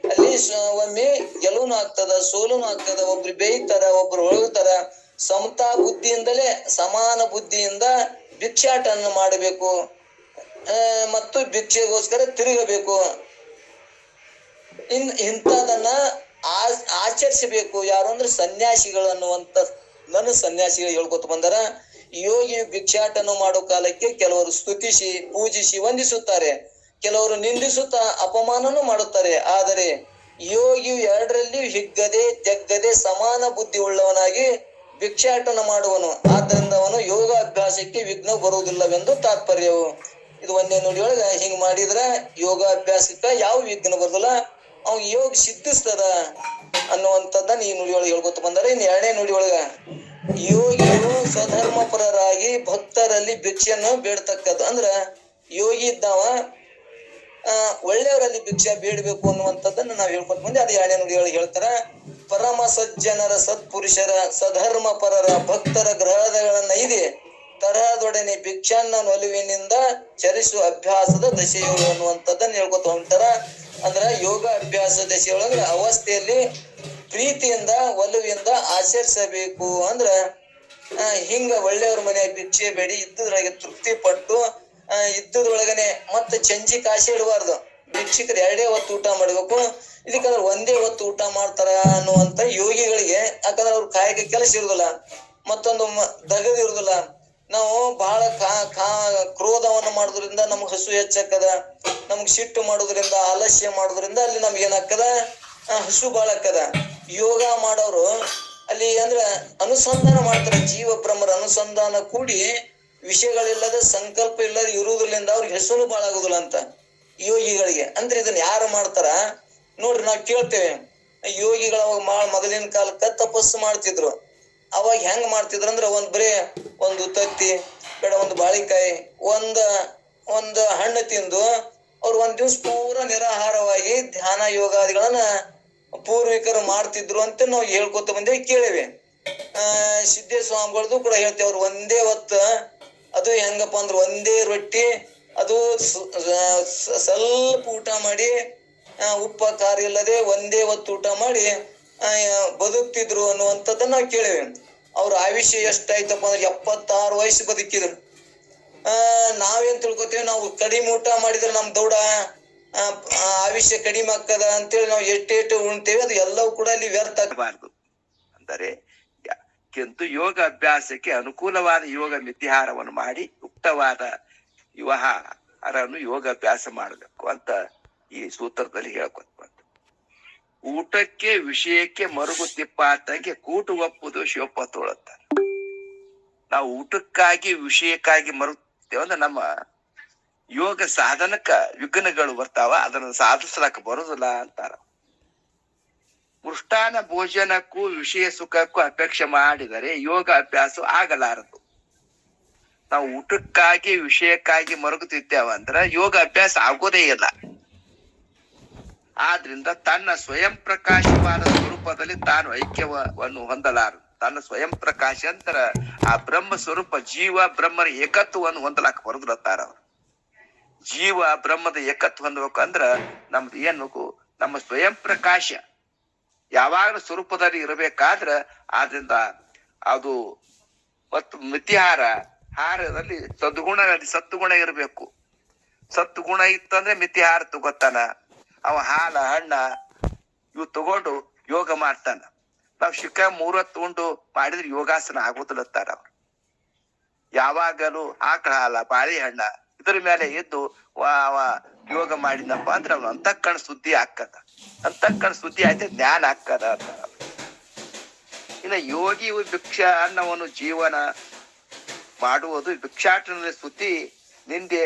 ಅಲ್ಲಿ ಒಮ್ಮೆ ಗೆಲುವುನು ಆಗ್ತದ, ಸೋಲುನು ಆಗ್ತದ, ಒಬ್ರು ಬೇಯ್ತಾರ, ಒಬ್ರು ಹೊಳಗ್ತಾರ. ಸಮತಾ ಬುದ್ಧಿಯಿಂದಲೇ, ಸಮಾನ ಬುದ್ಧಿಯಿಂದ ಭಿಕ್ಷಾಟನ ಮಾಡಬೇಕು ಮತ್ತು ಭಿಕ್ಷೆಗೋಸ್ಕರ ತಿರುಗಬೇಕು. ಇಂಥದನ್ನ ಆಚರಿಸಬೇಕು. ಯಾರು ಅಂದ್ರೆ ಸನ್ಯಾಸಿಗಳು ಅನ್ನುವಂತ ನನ್ನ ಸನ್ಯಾಸಿಗಳು ಹೇಳ್ಕೊತ ಬಂದಾರ. ಯೋಗಿ ಭಿಕ್ಷಾಟನ ಮಾಡೋ ಕಾಲಕ್ಕೆ ಕೆಲವರು ಸ್ತುತಿಸಿ ಪೂಜಿಸಿ ವಂದಿಸುತ್ತಾರೆ, ಕೆಲವರು ನಿಂದಿಸುತ್ತಾ ಅಪಮಾನನು ಮಾಡುತ್ತಾರೆ. ಆದರೆ ಯೋಗಿಯು ಎರಡರಲ್ಲಿ ಹಿಗ್ಗದೆ ತೆಗ್ಗದೆ ಸಮಾನ ಬುದ್ಧಿ ಉಳ್ಳವನಾಗಿ ಭಿಕ್ಷಾಟನ ಮಾಡುವನು. ಆದ್ದರಿಂದ ಅವನು ಯೋಗಾಭ್ಯಾಸಕ್ಕೆ ವಿಘ್ನ ಬರುವುದಿಲ್ಲವೆಂದು ತಾತ್ಪರ್ಯವು. ಇದು ಒಂದೇ ನುಡಿಯೊಳಗ ಹಿಂಗ್ ಮಾಡಿದ್ರ ಯೋಗಾಭ್ಯಾಸಕ್ಕ ಯಾವ ವಿಘ್ನ ಬರುದಿಲ್ಲ, ಅವ್ ಯೋಗ ಸಿದ್ಧಿಸ್ತದ ಅನ್ನುವಂಥದ್ದನ್ನ ಈ ನುಡಿಯೊಳಗೆ ಹೇಳ್ಕೊತ ಬಂದಾರೆ. ಇನ್ನು ಎರಡನೇ ನುಡಿಯೊಳಗ, ಯೋಗಿಯು ಸ್ವಧರ್ಮಪರರಾಗಿ ಭಕ್ತರಲ್ಲಿ ಭಿಕ್ಷೆಯನ್ನು ಬೇಡ್ತಕ್ಕದ್ದು. ಅಂದ್ರ ಯೋಗಿ ಇದ್ದಾವ ಒಳ್ಳೆಯವರಲ್ಲಿ ಭಿಕ್ಷೆ ಬೇಡಬೇಕು ಅನ್ನುವಂಥದ್ದನ್ನ ನಾವ್ ಹೇಳ್ಕೊತ ಬಂದೆ. ಅದು ಎರಡನೇ ನುಡಿಯೊಳಗೆ ಹೇಳ್ತಾರ. ಪರಮ ಸಜ್ಜನರ ಸತ್ಪುರುಷರ ಸಧರ್ಮ ಪರರ ಭಕ್ತರ ಗ್ರಹಗಳನ್ನ ಇದೆ ತರಹದೊಡನೆ ಭಿಕ್ಷಾನ್ನ ಒಲಿವಿನಿಂದ ಚರಿಸುವ ಅಭ್ಯಾಸದ ದಶೆಯೊಳು ಅನ್ನುವಂಥದ್ದನ್ನ ಹೇಳ್ಕೊತ ಹೊಂಟಾರ. ಅಂದ್ರ ಯೋಗ ಅಭ್ಯಾಸ ದಶೆಯೊಳಗ ಅವಸ್ಥೆಯಲ್ಲಿ ಪ್ರೀತಿಯಿಂದ ಒಲುವಿಂದ ಆಚರಿಸಬೇಕು. ಅಂದ್ರ ಹಿಂಗ ಒಳ್ಳೆಯವ್ರ ಮನೆ ಭಿಕ್ಷೆ ಬೇಡಿ ಇದ್ದದ್ರೊಳಗೆ ತೃಪ್ತಿ ಪಟ್ಟು ಇದ್ದದ್ರೊಳಗನೆ ಮತ್ತೆ ಚಂಜಿ ಕಾಶಿ ಇಡಬಾರ್ದು. ಭಿಕ್ಷಿಕರು ಎರಡೇ ಹೊತ್ತು ಊಟ ಮಾಡ್ಬೇಕು. ಇದಕ್ಕಂದ್ರೆ ಒಂದೇ ಹೊತ್ತು ಊಟ ಮಾಡ್ತಾರ ಅನ್ನುವಂತ ಯೋಗಿಗಳಿಗೆ, ಯಾಕಂದ್ರೆ ಅವ್ರ ಕಾಯಕ ಕೆಲಸ ಇರುದಿಲ್ಲ, ಮತ್ತೊಂದು ದಗದಿರುದಿಲ್ಲ. ನಾವು ಬಹಳ ಕ್ರೋಧವನ್ನು ಮಾಡೋದ್ರಿಂದ ನಮ್ಗ್ ಹಸು ಹೆಚ್ಚಾಕದ, ನಮ್ಗ್ ಸಿಟ್ಟು ಮಾಡೋದ್ರಿಂದ ಆಲಸ್ಯ ಮಾಡೋದ್ರಿಂದ ಅಲ್ಲಿ ನಮ್ಗೆ ಏನಾಗ್ತದ, ಹಸು ಬಾಳ ಆಕ್ಕದ. ಯೋಗ ಮಾಡೋರು ಅಲ್ಲಿ ಅಂದ್ರ ಅನುಸಂಧಾನ ಮಾಡ್ತಾರೆ. ಜೀವ ಬ್ರಹ್ಮರ ಅನುಸಂಧಾನ ಕೂಡಿ ವಿಷಯಗಳಿಲ್ಲದ ಸಂಕಲ್ಪ ಇಲ್ಲದ ಇರುವುದರಿಂದ ಅವ್ರಿಗೆ ಹೆಸರು ಬಾಳ ಆಗುದಿಲ್ಲ ಅಂತ ಯೋಗಿಗಳಿಗೆ. ಅಂದ್ರೆ ಇದನ್ನ ಯಾರು ಮಾಡ್ತಾರ ನೋಡ್ರಿ, ನಾವ್ ಕೇಳ್ತೇವೆ ಯೋಗಿಗಳ ಮೊದಲಿನ ಕಾಲಕ್ಕ ತಪಸ್ಸು ಮಾಡ್ತಿದ್ರು. ಅವಾಗ ಹೆಂಗ್ ಮಾಡ್ತಿದ್ರು ಅಂದ್ರೆ ಬರೇ ಒಂದು ತತ್ತಿ ಬೇಡ, ಒಂದು ಬಾಳಿಕಾಯಿ, ಒಂದ್ ಹಣ್ಣು ತಿಂದು ಅವ್ರು ಒಂದ್ ದಿವ್ಸ ಪೂರ ನಿರಾಹಾರವಾಗಿ ಧ್ಯಾನ ಯೋಗಾದಿಗಳನ್ನ ಪೂರ್ವಿಕರು ಮಾಡ್ತಿದ್ರು ಅಂತ ನಾವು ಹೇಳ್ಕೊತ ಬಂದೇವಿ, ಕೇಳಿವಿ. ಸಿದ್ದೇಶ್ವರ ಸ್ವಾಮಿಗಳದ್ದು ಕೂಡ ಹೇಳ್ತೇವೆ. ಅವ್ರು ಒಂದೇ ಹೊತ್ತ, ಅದು ಹೆಂಗಪ್ಪ ಅಂದ್ರೆ ಒಂದೇ ರೊಟ್ಟಿ, ಅದು ಸ್ವಲ್ಪ ಊಟ ಮಾಡಿ ಉಪ್ಪ ಖಾರ ಇಲ್ಲದೆ ಒಂದೇ ಹೊತ್ತು ಊಟ ಮಾಡಿ ಬದುಕ್ತಿದ್ರು ಅನ್ನುವಂಥದ್ದನ್ನ ನಾವು ಕೇಳಿವಿ. ಅವ್ರ ಆಯುಷ್ಯ ಎಷ್ಟಾಯ್ತಪ್ಪ ಅಂದ್ರೆ 76 ವಯಸ್ಸು ಬದುಕಿದ್ರು. ನಾವೇನ್ ತಿಳ್ಕೊತೇವೆ, ನಾವು ಕಡಿಮೆ ಊಟ ಮಾಡಿದ್ರೆ ನಮ್ ದೌಡ ಆಯುಷ್ಯ ಕಡಿಮೆ ಆಗ್ತದ ಅಂತೇಳಿ ನಾವು ಎಷ್ಟೇಟು ಉಣ್ತೇವೆ, ಅದು ಎಲ್ಲವೂ ಕೂಡ ಅಲ್ಲಿ ವ್ಯರ್ಥ ಆಗಬಾರ್ದು. ಅಂದರೆ ಕಿಂತು ಯೋಗ ಅಭ್ಯಾಸಕ್ಕೆ ಅನುಕೂಲವಾದ ಯೋಗ ಮಿತಿಹಾರವನ್ನು ಮಾಡಿ ಯುಕ್ತವಾದ ವ್ಯವಹಾರವನ್ನು ಯೋಗಾಭ್ಯಾಸ ಮಾಡಬೇಕು ಅಂತ ಈ ಸೂತ್ರದಲ್ಲಿ ಹೇಳ್ಕೊತ ಬಂತು. ಊಟಕ್ಕೆ ವಿಷಯಕ್ಕೆ ಮರುಗು ತಿಪ್ಪಾತಂಗೆ ಕೂಟು ಒಪ್ಪುದು ಶಿವಪ್ಪ ತೋಳತ್ತಾರೆ. ನಾವು ಊಟಕ್ಕಾಗಿ ವಿಷಯಕ್ಕಾಗಿ ಮರುಗ್ತೇವೆ ಅಂದ್ರೆ ನಮ್ಮ ಯೋಗ ಸಾಧನಕ್ಕ ವಿಘ್ನಗಳು ಬರ್ತಾವ, ಅದನ್ನ ಸಾಧಿಸ್ಲಕ್ಕ ಬರುದಿಲ್ಲ ಅಂತಾರ. ಮೃಷ್ಟಾನ ಭೋಜನಕ್ಕೂ ವಿಷಯ ಸುಖಕ್ಕೂ ಅಪೇಕ್ಷೆ ಮಾಡಿದರೆ ಯೋಗ ಅಭ್ಯಾಸ ಆಗಲಾರದು. ನಾವು ಊಟಕ್ಕಾಗಿ ವಿಷಯಕ್ಕಾಗಿ ಮರುಗುತ್ತಿದ್ದೇವೆ ಅಂದ್ರೆ ಯೋಗ ಅಭ್ಯಾಸ ಆಗೋದೇ ಇಲ್ಲ. ಆದ್ರಿಂದ ತನ್ನ ಸ್ವಯಂ ಪ್ರಕಾಶವಾದ ಸ್ವರೂಪದಲ್ಲಿ ತಾನು ಐಕ್ಯವನ್ನು ಹೊಂದಲಾರದು. ತನ್ನ ಸ್ವಯಂ ಪ್ರಕಾಶ ಅಂತರ ಆ ಬ್ರಹ್ಮ ಸ್ವರೂಪ, ಜೀವ ಬ್ರಹ್ಮರ ಏಕತ್ವವನ್ನು ಹೊಂದಲಾಕ ಬರುದಿಲ್ಲತ್ತಾರ ಅವ್ರು. ಜೀವ ಬ್ರಹ್ಮದ ಏಕತ್ವ ಹೊಂದಬೇಕಂದ್ರ ನಮ್ದು ಏನು, ನಮ್ಮ ಸ್ವಯಂ ಪ್ರಕಾಶ ಯಾವಾಗಲೂ ಸ್ವರೂಪದಲ್ಲಿ ಇರಬೇಕಾದ್ರ, ಆದ್ರಿಂದ ಅದು ಮತ್ತು ಮಿತಿಹಾರದಲ್ಲಿ ಸತ್ಗುಣ ಇರಬೇಕು. ಸತ್ಗುಣ ಇತ್ತಂದ್ರೆ ಮಿತಿಹಾರ ತಗೋತಾನ ಅವ. ಹಾಲ ಹಣ್ಣ ಇವು ತಗೊಂಡು ಯೋಗ ಮಾಡ್ತಾನ. ನಾವ್ ಶಿಖ 3 ಹೊತ್ತು ಉಂಡು ಮಾಡಿದ್ರೆ ಯೋಗಾಸನ ಆಗೋದಿಲ್ಲತ್ತಾರ ಅವ್ರು. ಯಾವಾಗಲೂ ಆಕಳ ಹಾಲ ಬಾಳೆಹಣ್ಣ ಇದ್ರ ಮೇಲೆ ಎದ್ದು ಯೋಗ ಮಾಡಿದಪ್ಪ ಅಂದ್ರೆ ಅವ್ನು ಅಂತಃಕರಣ ಶುದ್ಧಿ ಆಕ್ಕದ. ಅಂತಃಕರಣ ಶುದ್ಧಿ ಆಯ್ತು ಜ್ಞಾನ ಆಕ್ಕದ ಅಂತ. ಇನ್ನು ಯೋಗಿ ಭಿಕ್ಷಾ ಅನ್ನವನ್ನು ಜೀವನ ಮಾಡುವುದು ಭಿಕ್ಷಾಟನಲ್ಲಿ ಸ್ತುತಿ ನಿಂದೆ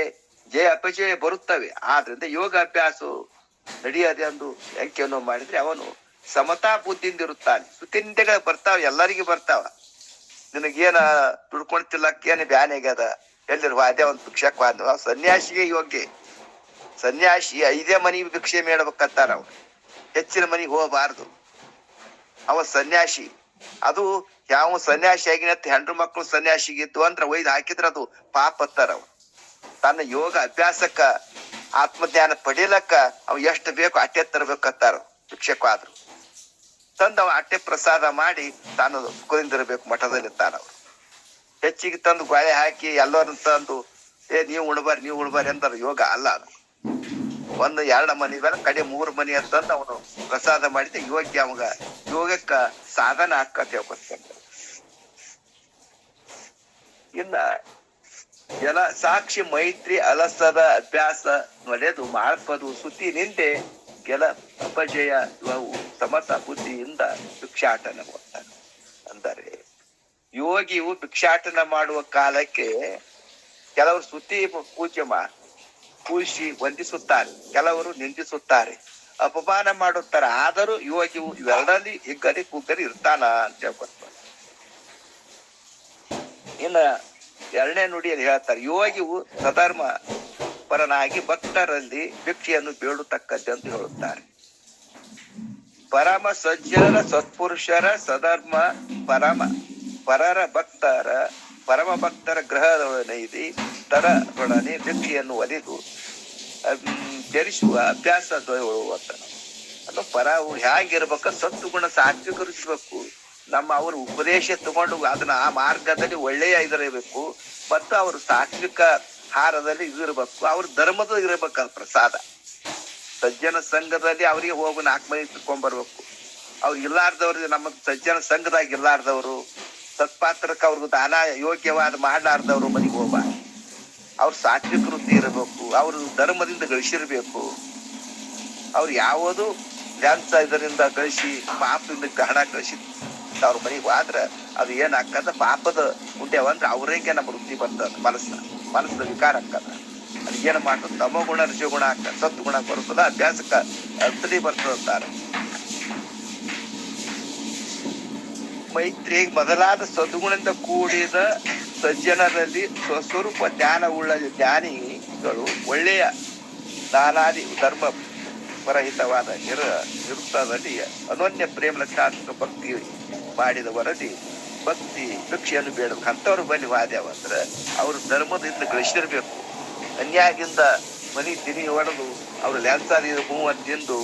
ಜಯ ಅಪಜಯ ಬರುತ್ತವೆ. ಆದ್ರಿಂದ ಯೋಗ ಅಭ್ಯಾಸ ನಡೆಯದೆ ಎಂದು ವ್ಯಾಖ್ಯಾನ ಮಾಡಿದ್ರೆ ಅವನು ಸಮತಾ ಬುದ್ಧಿಯಿಂದ ಇರುತ್ತಾನೆ. ಸ್ತುತಿ ನಿಂದೆಗಳು ಬರ್ತಾವ, ಎಲ್ಲರಿಗೂ ಬರ್ತಾವ. ನಿನಗೇನ ದುಡ್ಕೊಂತಿಲ್ಲಕ್ಕೇನು ಬ್ಯಾನ್ ಆಗ್ಯದ, ಎಲ್ಲಿರು ವಾದ್ಯ ಒಂದು ಭಿಕ್ಷಕ್ ವಾದ. ಸನ್ಯಾಸಿಗೆ ಯೋಗ್ಯ. ಸನ್ಯಾಸಿ 5 ಮನಿ ಭಿಕ್ಷೆ ಮೇಡ್ಬೇಕಂತಾರ ಅವ್ರು, ಹೆಚ್ಚಿನ ಮನಿಗೆ ಹೋಗಬಾರ್ದು. ಅವ ಸನ್ಯಾಸಿ. ಅದು ಯಾವ ಸನ್ಯಾಸಿ ಆಗಿನತ್ತ ಹೆಂಡ್ರು ಮಕ್ಕಳು ಸನ್ಯಾಸಿಗಿದ್ದು ಅಂದ್ರ ಒಯ್ದು ಹಾಕಿದ್ರ ಅದು ಪಾಪ ಅತ್ತಾರ. ಅವ ತನ್ನ ಯೋಗ ಅಭ್ಯಾಸಕ್ಕ ಆತ್ಮಜ್ಞಾನ ಪಡೀಲಕ್ಕ ಅವ್ ಎಷ್ಟು ಬೇಕು ಅಟ್ಟೆ ತರ್ಬೇಕತ್ತಾರ. ಭಿಕ್ಷಕ್ವಾದ್ರು ತಂದು ಅವ ಅಟ್ಟೆ ಪ್ರಸಾದ ಮಾಡಿ ತಾನು ಸುಖದಿಂದಿರ್ಬೇಕು ಮಠದಲ್ಲಿ ತಾನವ್ರು. ಹೆಚ್ಚಿಗೆ ತಂದು ಗಾಳಿ ಹಾಕಿ ಎಲ್ಲರನ್ನ ತಂದು ನೀವು ಉಣ್ಬಾರಿ ಅಂತಾರ. ಯೋಗ ಅಲ್ಲ ಅದು. 1-2 ಮನಿ ಬೇಡ, ಕಡೆ 3 ಮನಿ ಅಂತಂದು ಅವನು ಪ್ರಸಾದ ಮಾಡಿದ ಯೋಗ್ಯ. ಅವಾಗ ಯೋಗಕ್ಕ ಸಾಧನ ಹಾಕತ್ ಹೇಳ್ಕೊತ. ಇನ್ನ ಎಲ್ಲ ಸಾಕ್ಷಿ ಮೈತ್ರಿ ಅಲಸದ ಅಭ್ಯಾಸ ನಡೆದು ಮಾಡ್ಪದು ಸುತ್ತಿ ನಿಂದೆ ಕೆಲ ಅಪಜಯ ಇವು ಸಮತ ಬುದ್ಧಿಯಿಂದ ಭಿಕ್ಷಾಟನ ಮಾಡ್ತಾನೆ. ಅಂದರೆ ಯೋಗಿಯು ಭಿಕ್ಷಾಟನ ಮಾಡುವ ಕಾಲಕ್ಕೆ ಕೆಲವರು ಸ್ತುತಿ ಪೂಜಿಸಿ ವಂದಿಸುತ್ತಾರೆ, ಕೆಲವರು ನಿಂದಿಸುತ್ತಾರೆ, ಅಪಮಾನ ಮಾಡುತ್ತಾರೆ. ಆದರೂ ಯೋಗಿಯು ಇವೆರಡಲ್ಲಿ ಹಿಗ್ಗರಿ ಕುಗ್ಗರಿ ಇರ್ತಾನ ಅಂತ ಹೇಳ್ಕೊಡ್ತಾರೆ. ಇನ್ನ 2ನೇ ನುಡಿಯಲ್ಲಿ ಹೇಳ್ತಾರೆ, ಯೋಗಿಯು ಸಧರ್ಮ ಪರನಾಗಿ ಭಕ್ತರಲ್ಲಿ ಭಿಕ್ಷೆಯನ್ನು ಬೇಡುತ್ತಕ್ಕದ್ದು ಅಂತ ಹೇಳುತ್ತಾರೆ. ಪರಮ ಸಜ್ಜನರ ಸತ್ಪುರುಷರ ಸಧರ್ಮ ಪರಮ ಭಕ್ತರ ಗ್ರಹದೊಡನೆ ತರದೊಡನೆ ಭಿಕ್ಷೆಯನ್ನು ಒಲಿದು ಧರಿಸುವ ಅಭ್ಯಾಸ ಅದು ಅವ್ರು ಹೇಗಿರ್ಬೇಕ, ಸತ್ತು ಗುಣ ಸಾತ್ವಿಕರಿಸ್ಬೇಕು. ಅವ್ರ ಉಪದೇಶ ತಗೊಂಡು ಅದನ್ನ ಆ ಮಾರ್ಗದಲ್ಲಿ ಒಳ್ಳೆಯ ಇದಿರಬೇಕು. ಮತ್ತು ಅವರು ಸಾತ್ವಿಕ ಹಾರದಲ್ಲಿ ಇದಿರ್ಬೇಕು. ಅವ್ರ ಧರ್ಮದ ಇರಬೇಕು ಪ್ರಸಾದ. ಸಜ್ಜನ ಸಂಘದಲ್ಲಿ ಅವ್ರಿಗೆ ಹೋಗಿ 4 ಮನೆ ತಕೊಂಡ್ಬರ್ಬೇಕು. ಅವ್ರು ಇಲ್ಲಾರ್ದವ್ರಿಗೆ ನಮ್ಮ ಸಜ್ಜನ ಸಂಘದಾಗ ಇಲ್ಲಾರ್ದವ್ರು, ಸತ್ಪಾತ್ರಕ್ಕೆ ಅವ್ರಿಗೂ ದಾನ ಯೋಗ್ಯವಾದ ಮಾಡ್ಲಾರ್ದವ್ರು ಮನೆಗೆ ಹೋಗ್ಬಾರ್ದು. ಅವ್ರ ಸಾತ್ವಿಕ ವೃತ್ತಿ ಇರಬೇಕು. ಅವ್ರ ಧರ್ಮದಿಂದ ಗಳಿಸಿರ್ಬೇಕು. ಅವ್ರು ಯಾವುದು ಡ್ಯಾನ್ಸ್ ಇದರಿಂದ ಗಳಿಸಿ ಪಾಪದಿಂದ ಹಣ ಗಳಿಸಿ ಅವ್ರ ಮನೆಗೆ ಹೋದ್ರೆ ಅದು ಏನಾಗ್ತದ, ಪಾಪದ ಉಂಡ್ಯಾವಂದ್ರೆ ಅವ್ರಿಗೆ ನಮ್ಮ ವೃತ್ತಿ ಬರ್ತದ. ಮನಸ್ಸಿನ ವಿಕಾರ ಆಗ್ತದ. ಅದಕ್ಕೇನ ಮಾಡ್ತದ, ತಮ ಗುಣ ರಜಗುಣ ಆಗ್ತದ, ಸತ್ತು ಗುಣ ಬರ್ತದ, ಅಭ್ಯಾಸಕ್ಕ ಅರ್ಥದಿ ಬರ್ತದ ಅಂತಾರೆ. ಮೈತ್ರಿ ಮೊದಲಾದ ಸದ್ಗುಣದಿಂದ ಕೂಡಿದ ಸಜ್ಜನರಲ್ಲಿ ಸ್ವಸ್ವರೂಪ ಜ್ಞಾನ ಉಳ್ಳ ಜ್ಞಾನಿಗಳು ಒಳ್ಳೆಯ ನಾನಾದಿ ಧರ್ಮ ಪರಹಿತವಾದ ನಿರುತ್ತದಲ್ಲಿ ಅನನ್ಯ ಪ್ರೇಮ ಲಕ್ಷಾತ್ಮಕ ಭಕ್ತಿ ಮಾಡಿದವರಲ್ಲಿ ಭಕ್ತಿ ಭಿಕ್ಷೆಯನ್ನು ಬೇಡಬೇಕು. ಅಂಥವ್ರ ಬಳಿ ವಾದ್ಯವಂದ್ರೆ ಅವ್ರ ಧರ್ಮದಿಂದ ಗಳಿಸಿರ್ಬೇಕು. ಅನ್ಯಾಯದಿಂದ ಮನಿ ತಿನಿ ಹೊಡೆದು ಅವ್ರು ಲ್ಯಾನ್ಸಾದಿ ಹೂವನ್ನು ತಿಂದು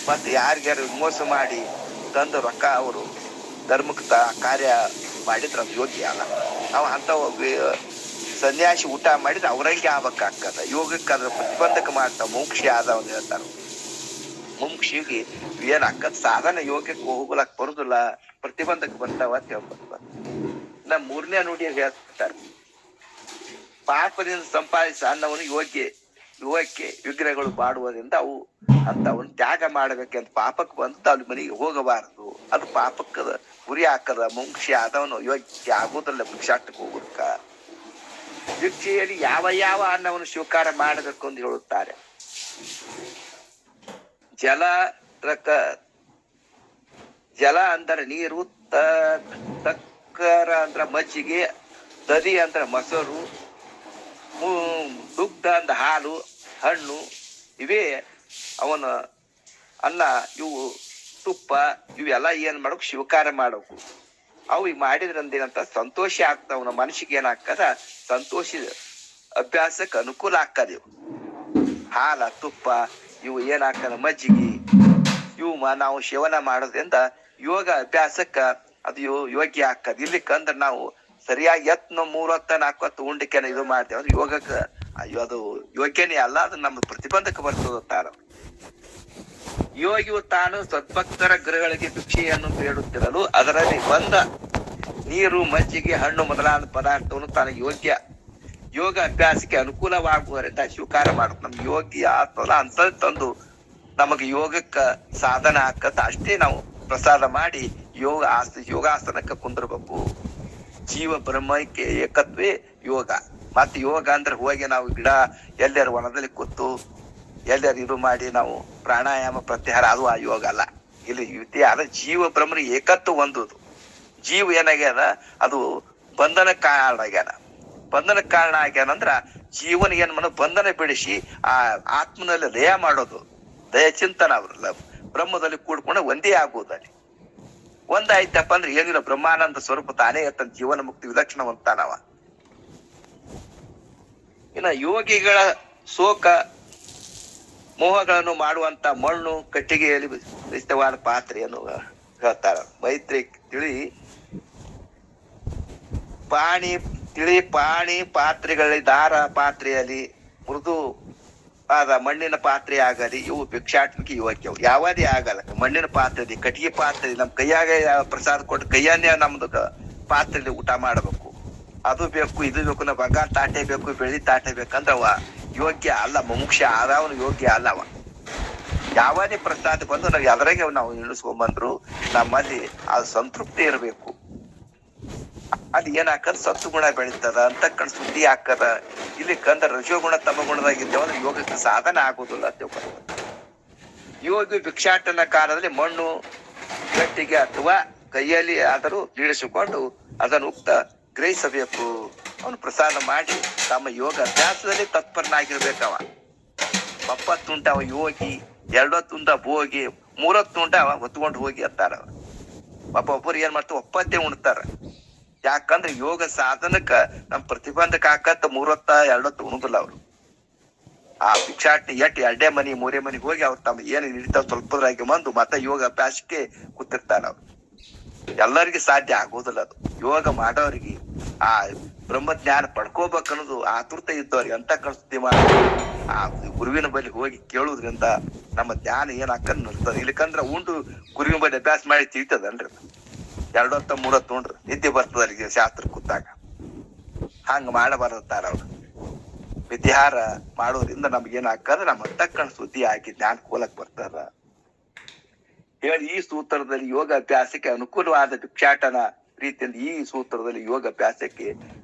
ಮತ್ತೆ ಯಾರಿಗಾರು ಮೋಸ ಮಾಡಿ ತಂದು ರೊಕ್ಕ ಅವರು ಧರ್ಮಕ್ಕೆ ಕಾರ್ಯ ಮಾಡಿದ್ರೆ ಅದು ಯೋಗ್ಯ ಅಲ್ಲ. ನಾವು ಅಂಥ ಸನ್ಯಾಸಿ ಊಟ ಮಾಡಿದ್ರೆ ಅವ್ರಂಗೆ ಆಗ್ಬೇಕಾಗ್ತದ. ಯೋಗಕ್ಕೆ ಅದ್ರ ಪ್ರತಿಬಂಧಕ ಮಾಡ್ತಾವ. ಮುಮುಕ್ಷಿ ಆದವನು ಹೇಳ್ತಾರ. ಮುಮುಕ್ಷಿಗೆ ಏನಾಗ್ತದ, ಸಾಧನ ಯೋಗಕ್ಕೆ ಹೋಗ್ಲಕ್ ಬರುದಿಲ್ಲ, ಪ್ರತಿಬಂಧಕ ಬರ್ತಾವ ಅಂತ ಹೇಳ್ಕೊತ. 3ನೇ ನುಡಿಯಲ್ಲಿ ಹೇಳ್ತಾರೆ, ಪಾಪದಿಂದ ಸಂಪಾದಿಸ ಅನ್ನವನು ಯೋಗಕ್ಕೆ ವಿಗ್ರಹಗಳು ಮಾಡುವುದರಿಂದ ಅವು ಅಂತವನ್ನ ತ್ಯಾಗ ಮಾಡಬೇಕಂತ ಪಾಪಕ್ಕೆ ಬಂದು ಅಲ್ಲಿ ಮನೆಗೆ ಹೋಗಬಾರದು. ಅದು ಪಾಪಕ್ಕ ಗುರಿ ಹಾಕದ. ಮುಮುಕ್ಷಿ ಆದವನು ಯೋಗ್ಯ ಆಗುವುದಲ್ಲ ಭಿಕ್ಷಾಟಕ್ಕೆ ಹೋಗುದಕ್ಕ. ಭಿಕ್ಷೆಯಲ್ಲಿ ಯಾವ ಅನ್ನವನ್ನು ಸ್ವೀಕಾರ ಮಾಡಬೇಕು ಅಂತ ಹೇಳುತ್ತಾರೆ. ಜಲ ಅಂದ್ರೆ ನೀರು, ತಕ್ಕರ ಅಂದ್ರ ಮಜ್ಜಿಗೆ, ದದಿ ಅಂದ್ರ ಮೊಸರು, ದುಗ್ಧ ಅಂದ್ರ ಹಾಲು, ಹಣ್ಣು, ಇವೇ ಅವನ ಅನ್ನ, ಇವು ತುಪ್ಪ, ಇವೆಲ್ಲ ಏನ್ ಮಾಡ್ಬೇಕು, ಸ್ವೀಕಾರ ಮಾಡ್ಬೇಕು. ಅವು ಈಗ ಮಾಡಿದ್ರಂದೇನಂತ ಸಂತೋಷ ಆಗ್ತಾವ. ನಮ್ಮ ಮನಸ್ಸಿಗೆ ಏನಾಗ್ತದ, ಸಂತೋಷ ಅಭ್ಯಾಸಕ್ಕೆ ಅನುಕೂಲ ಆಗ್ತದ. ಇವು ಹಾಲ, ತುಪ್ಪ, ಇವು ಏನಾಗ್ತದ, ಮಜ್ಜಿಗೆ, ಇವು ನಾವು ಸೇವನ ಮಾಡೋದ್ರಿಂದ ಯೋಗ ಅಭ್ಯಾಸಕ್ಕ ಅದು ಯೋಗ್ಯ ಆಗ್ತದ. ಇಲ್ಲಿಕ್ಕಂದ್ರೆ ನಾವು ಸರಿಯಾಗಿ 3 ಹೊತ್ತು 4 ಹೊತ್ತು ಉಂಡಿಕೆನ ಇದು ಮಾಡ್ತೇವೆ ಅಂದ್ರೆ ಯೋಗಕ್ಕೆ ಅದು ಯೋಗ್ಯನೇ ಅಲ್ಲ. ಅದು ನಮ್ಮ ಪ್ರತಿಬಂಧಕ ಬರ್ತದಾರ. ಯೋಗಿಯು ತಾನು ಸದ್ಭಕ್ತರ ಗೃಹಗಳಿಗೆ ಭಿಕ್ಷೆಯನ್ನು ಬೇಡುತ್ತಿರಲು ಅದರಲ್ಲಿ ಬಂದ ನೀರು, ಮಜ್ಜಿಗೆ, ಹಣ್ಣು ಮೊದಲಾದ ಪದಾರ್ಥವನ್ನು ತನಗೆ ಯೋಗ ಅಭ್ಯಾಸಕ್ಕೆ ಅನುಕೂಲವಾಗುವರಿಂದ ಸ್ವೀಕಾರ ಮಾಡುತ್ತೆ. ನಮ್ಗೆ ಯೋಗ್ಯ ಆತ್ಮದ ಅಂತ ತಂದು ನಮಗೆ ಯೋಗಕ್ಕ ಸಾಧನ ಹಾಕತ್ತ. ಅಷ್ಟೇ ನಾವು ಪ್ರಸಾದ ಮಾಡಿ ಯೋಗಾಸನಕ್ಕೆ ಕುಂದಿರ್ಬೇಕು. ಜೀವ ಬ್ರಹ್ಮಕ್ಕೆ ಏಕತ್ವೇ ಯೋಗ. ಮತ್ತೆ ಯೋಗ ಅಂದ್ರೆ ಹೋಗಿ ನಾವು ಗಿಡ ಎಲ್ಲಾರು ಒಣದಲ್ಲಿ ಕೂತು ಎಲ್ಲಾರು ಇದು ಮಾಡಿ ನಾವು ಪ್ರಾಣಾಯಾಮ ಪ್ರತ್ಯಾಹಾರ, ಅದು ಆ ಯೋಗ ಅಲ್ಲ. ಇಲ್ಲಿ ಆದ್ರೆ ಜೀವ ಬ್ರಹ್ಮನ ಏಕತ್ವ ಹೊಂದುದು. ಜೀವ ಏನಾಗ್ಯದ ಅದು ಬಂಧನ ಕಾರಣ ಆಗ್ಯಾನ. ಬಂಧನ ಕಾರಣ ಆಗ್ಯಾನಂದ್ರ ಜೀವನ ಏನ್ ಮಾಡೋ ಬಂಧನ ಬಿಡಿಸಿ ಆ ಆತ್ಮನಲ್ಲಿ ಲಯ ಮಾಡೋದು, ದಯ ಚಿಂತನ ಅವ್ರಲ್ಲ ಬ್ರಹ್ಮದಲ್ಲಿ ಕೂಡ್ಕೊಂಡು ಒಂದೇ ಆಗುವುದಲ್ಲಿ. ಒಂದಾಯ್ತಪ್ಪ ಅಂದ್ರೆ ಏನಿಲ್ಲ, ಬ್ರಹ್ಮಾನಂದ ಸ್ವರೂಪ ತಾನೇ ತನ್ನ ಜೀವನ ಮುಕ್ತಿ ವಿಲಕ್ಷಣವಂತಾನವ. ಇನ್ನ ಯೋಗಿಗಳ ಶೋಕ ಮೋಹಗಳನ್ನು ಮಾಡುವಂತ ಮಣ್ಣು ಕಟ್ಟಿಗೆಯಲ್ಲಿ ವಿಸ್ತವಾದ ಪಾತ್ರೆಯನ್ನು ಹೇಳ್ತಾರ. ಮೈತ್ರಿ ತಿಳಿ ಪಾಣಿ ಪಾತ್ರೆಗಳಲ್ಲಿ ದಾರ ಪಾತ್ರೆಯಲ್ಲಿ ಮೃದು ಆದ ಮಣ್ಣಿನ ಪಾತ್ರೆ ಆಗಲಿ ಇವು ಭಿಕ್ಷಾಟನೆಗೆ ಯೋಗ್ಯವು. ಯಾವದೇ ಆಗಲ್ಲ. ಮಣ್ಣಿನ ಪಾತ್ರೆ, ಕಟ್ಟಿಗೆ ಪಾತ್ರೆ, ನಮ್ ಕೈಯಾಗ ಪ್ರಸಾದ ಕೊಟ್ಟು ಕೈಯನ್ನೇ ನಮ್ದು ಪಾತ್ರೆಯಲ್ಲಿ ಊಟ ಮಾಡಬೇಕು. ಅದು ಬೇಕು ಇದು ಬೇಕು, ನಾವು ಬಂಗಾರ ತಾಟೆ ಬೇಕು, ಬೆಳ್ಳಿ ತಾಟೆ ಬೇಕಂದ್ರ ಅವ ಯೋಗ್ಯ ಅಲ್ಲ. ಮುಮುಕ್ಷ ಆದವನು ಯೋಗ್ಯ ಅಲ್ಲವ. ಯಾವದೇ ಪ್ರಸಾದ ಬಂದು ನಾವು ಎದರಾಗೆ ನಾವು ಇಳಿಸ್ಕೊಂಡ್ಬಂದ್ರು ನಮ್ಮಲ್ಲಿ ಅದು ಸಂತೃಪ್ತಿ ಇರಬೇಕು. ಅಲ್ಲಿ ಏನಾಕದ ಸತ್ವಗುಣ ಬೆಳೀತದ, ಅಂತಕ್ಕಂಥ ಶುದ್ಧಿ ಹಾಕದ. ಇಲ್ಲಿ ಕಂದ ರಜೋಗುಣ ತಮ ಗುಣದಾಗಿದ್ದೇವೆ ಅಂದ್ರೆ ಯೋಗಕ್ಕೆ ಸಾಧನ ಆಗುದಿಲ್ಲ ಅಂತ ತಿಳ್ಕೊಳ್ತಾರೆ. ಯೋಗಿ ಭಿಕ್ಷಾಟನ ಕಾಲದಲ್ಲಿ ಮಣ್ಣು ಗಟ್ಟಿಗೆ ಅಥವಾ ಕೈಯಲ್ಲಿ ಆದರೂ ಇಳಿಸಿಕೊಂಡು ಅದನ್ನು ಉಕ್ತ ಗ್ರಹಿಸಬೇಕು. ಅವನು ಪ್ರಸಾದ ಮಾಡಿ ತಮ್ಮ ಯೋಗ ಅಭ್ಯಾಸದಲ್ಲಿ ತತ್ಪರನಾಗಿರ್ಬೇಕವ. 30 ಉಂಟ ಅವ ಯೋಗಿ, 2 ಉಂಟ ಭೋಗಿ, 3 ಉಂಟ ಅವ ಹೊತ್ಕೊಂಡು ಹೋಗಿ ಅಂತಾರ. ಒಬ್ಬೊಬ್ಬರು ಏನ್ ಮಾಡ್ತಾರ, 30 ಉಣ್ತಾರ. ಯಾಕಂದ್ರೆ ಯೋಗ ಸಾಧನಕ್ಕ ನಮ್ ಪ್ರತಿಬಂಧಕ ಹಾಕತ್ತ 30-20 ಉಣುದಿಲ್ಲ ಅವ್ರು. ಆ ಭಿಕ್ಷಾಟನೆ ಎಟ್ 2 ಮನಿ 3 ಮನಿಗೆ ಹೋಗಿ ಅವ್ರು ತಮ್ಮ ಏನು ಹಿಡಿತಾವ ಸ್ವಲ್ಪದ್ರಾಗಿ ಬಂದು ಮತ್ತೆ ಯೋಗ ಅಭ್ಯಾಸಕ್ಕೆ ಕೂತಿರ್ತಾರ. ಅವ್ರು ಎಲ್ಲರಿಗೂ ಸಾಧ್ಯ ಆಗೋದಿಲ್ಲ ಅದು. ಯೋಗ ಮಾಡೋರಿಗೆ ಆ ಬ್ರಹ್ಮಜ್ಞಾನ ಪಡ್ಕೋಬೇಕನ್ನೋದು ಆತುರತೆ ಇದ್ದವ್ರಿಗೆ ಅಂತ ಕಳ್ಸ್ತಿ ಮಾಡಿ ಆ ಗುರುವಿನ ಬಳಿ ಹೋಗಿ ಕೇಳುವುದ್ರಿಂದ ನಮ್ಮ ಜ್ಞಾನ ಏನ್ ಹಾಕಂದ್ ನಿಲ್ತದೆ. ಇಲ್ಲಕಂದ್ರ ಉಂಡು ಗುರುವಿನ ಬಳಿ ಅಭ್ಯಾಸ ಮಾಡಿ ತಿಳಿತದನ್ರಿ. 2-3 ಉಂಡ್ರಿ ನಿದ್ದೆ ಬರ್ತದ ಅಲ್ಲಿಗೆ ಶಾಸ್ತ್ರ ಕೂತಾಗ. ಹಂಗ ಮಾಡಬಾರದಾರ ಅವ್ರು. ವಿದ್ಯಾಹಾರ ಮಾಡೋದ್ರಿಂದ ನಮ್ಗೇನ್ ಹಾಕಂದ್ರೆ ನಮ್ಮ ಅಂತಕ್ಕಣ ಶುದ್ಧಿ ಆಗಿ ಜ್ಞಾನ ಕೋಲಕ್ ಬರ್ತಾರ ಹೇಳಿ. ಈ ಸೂತ್ರದಲ್ಲಿ ಯೋಗ ಅಭ್ಯಾಸಕ್ಕೆ ಅನುಕೂಲವಾದ ಭಿಕ್ಷಾಟನ ರೀತಿಯಿಂದ ಈ ಸೂತ್ರದಲ್ಲಿ ಯೋಗ ಅಭ್ಯಾಸಕ್ಕೆ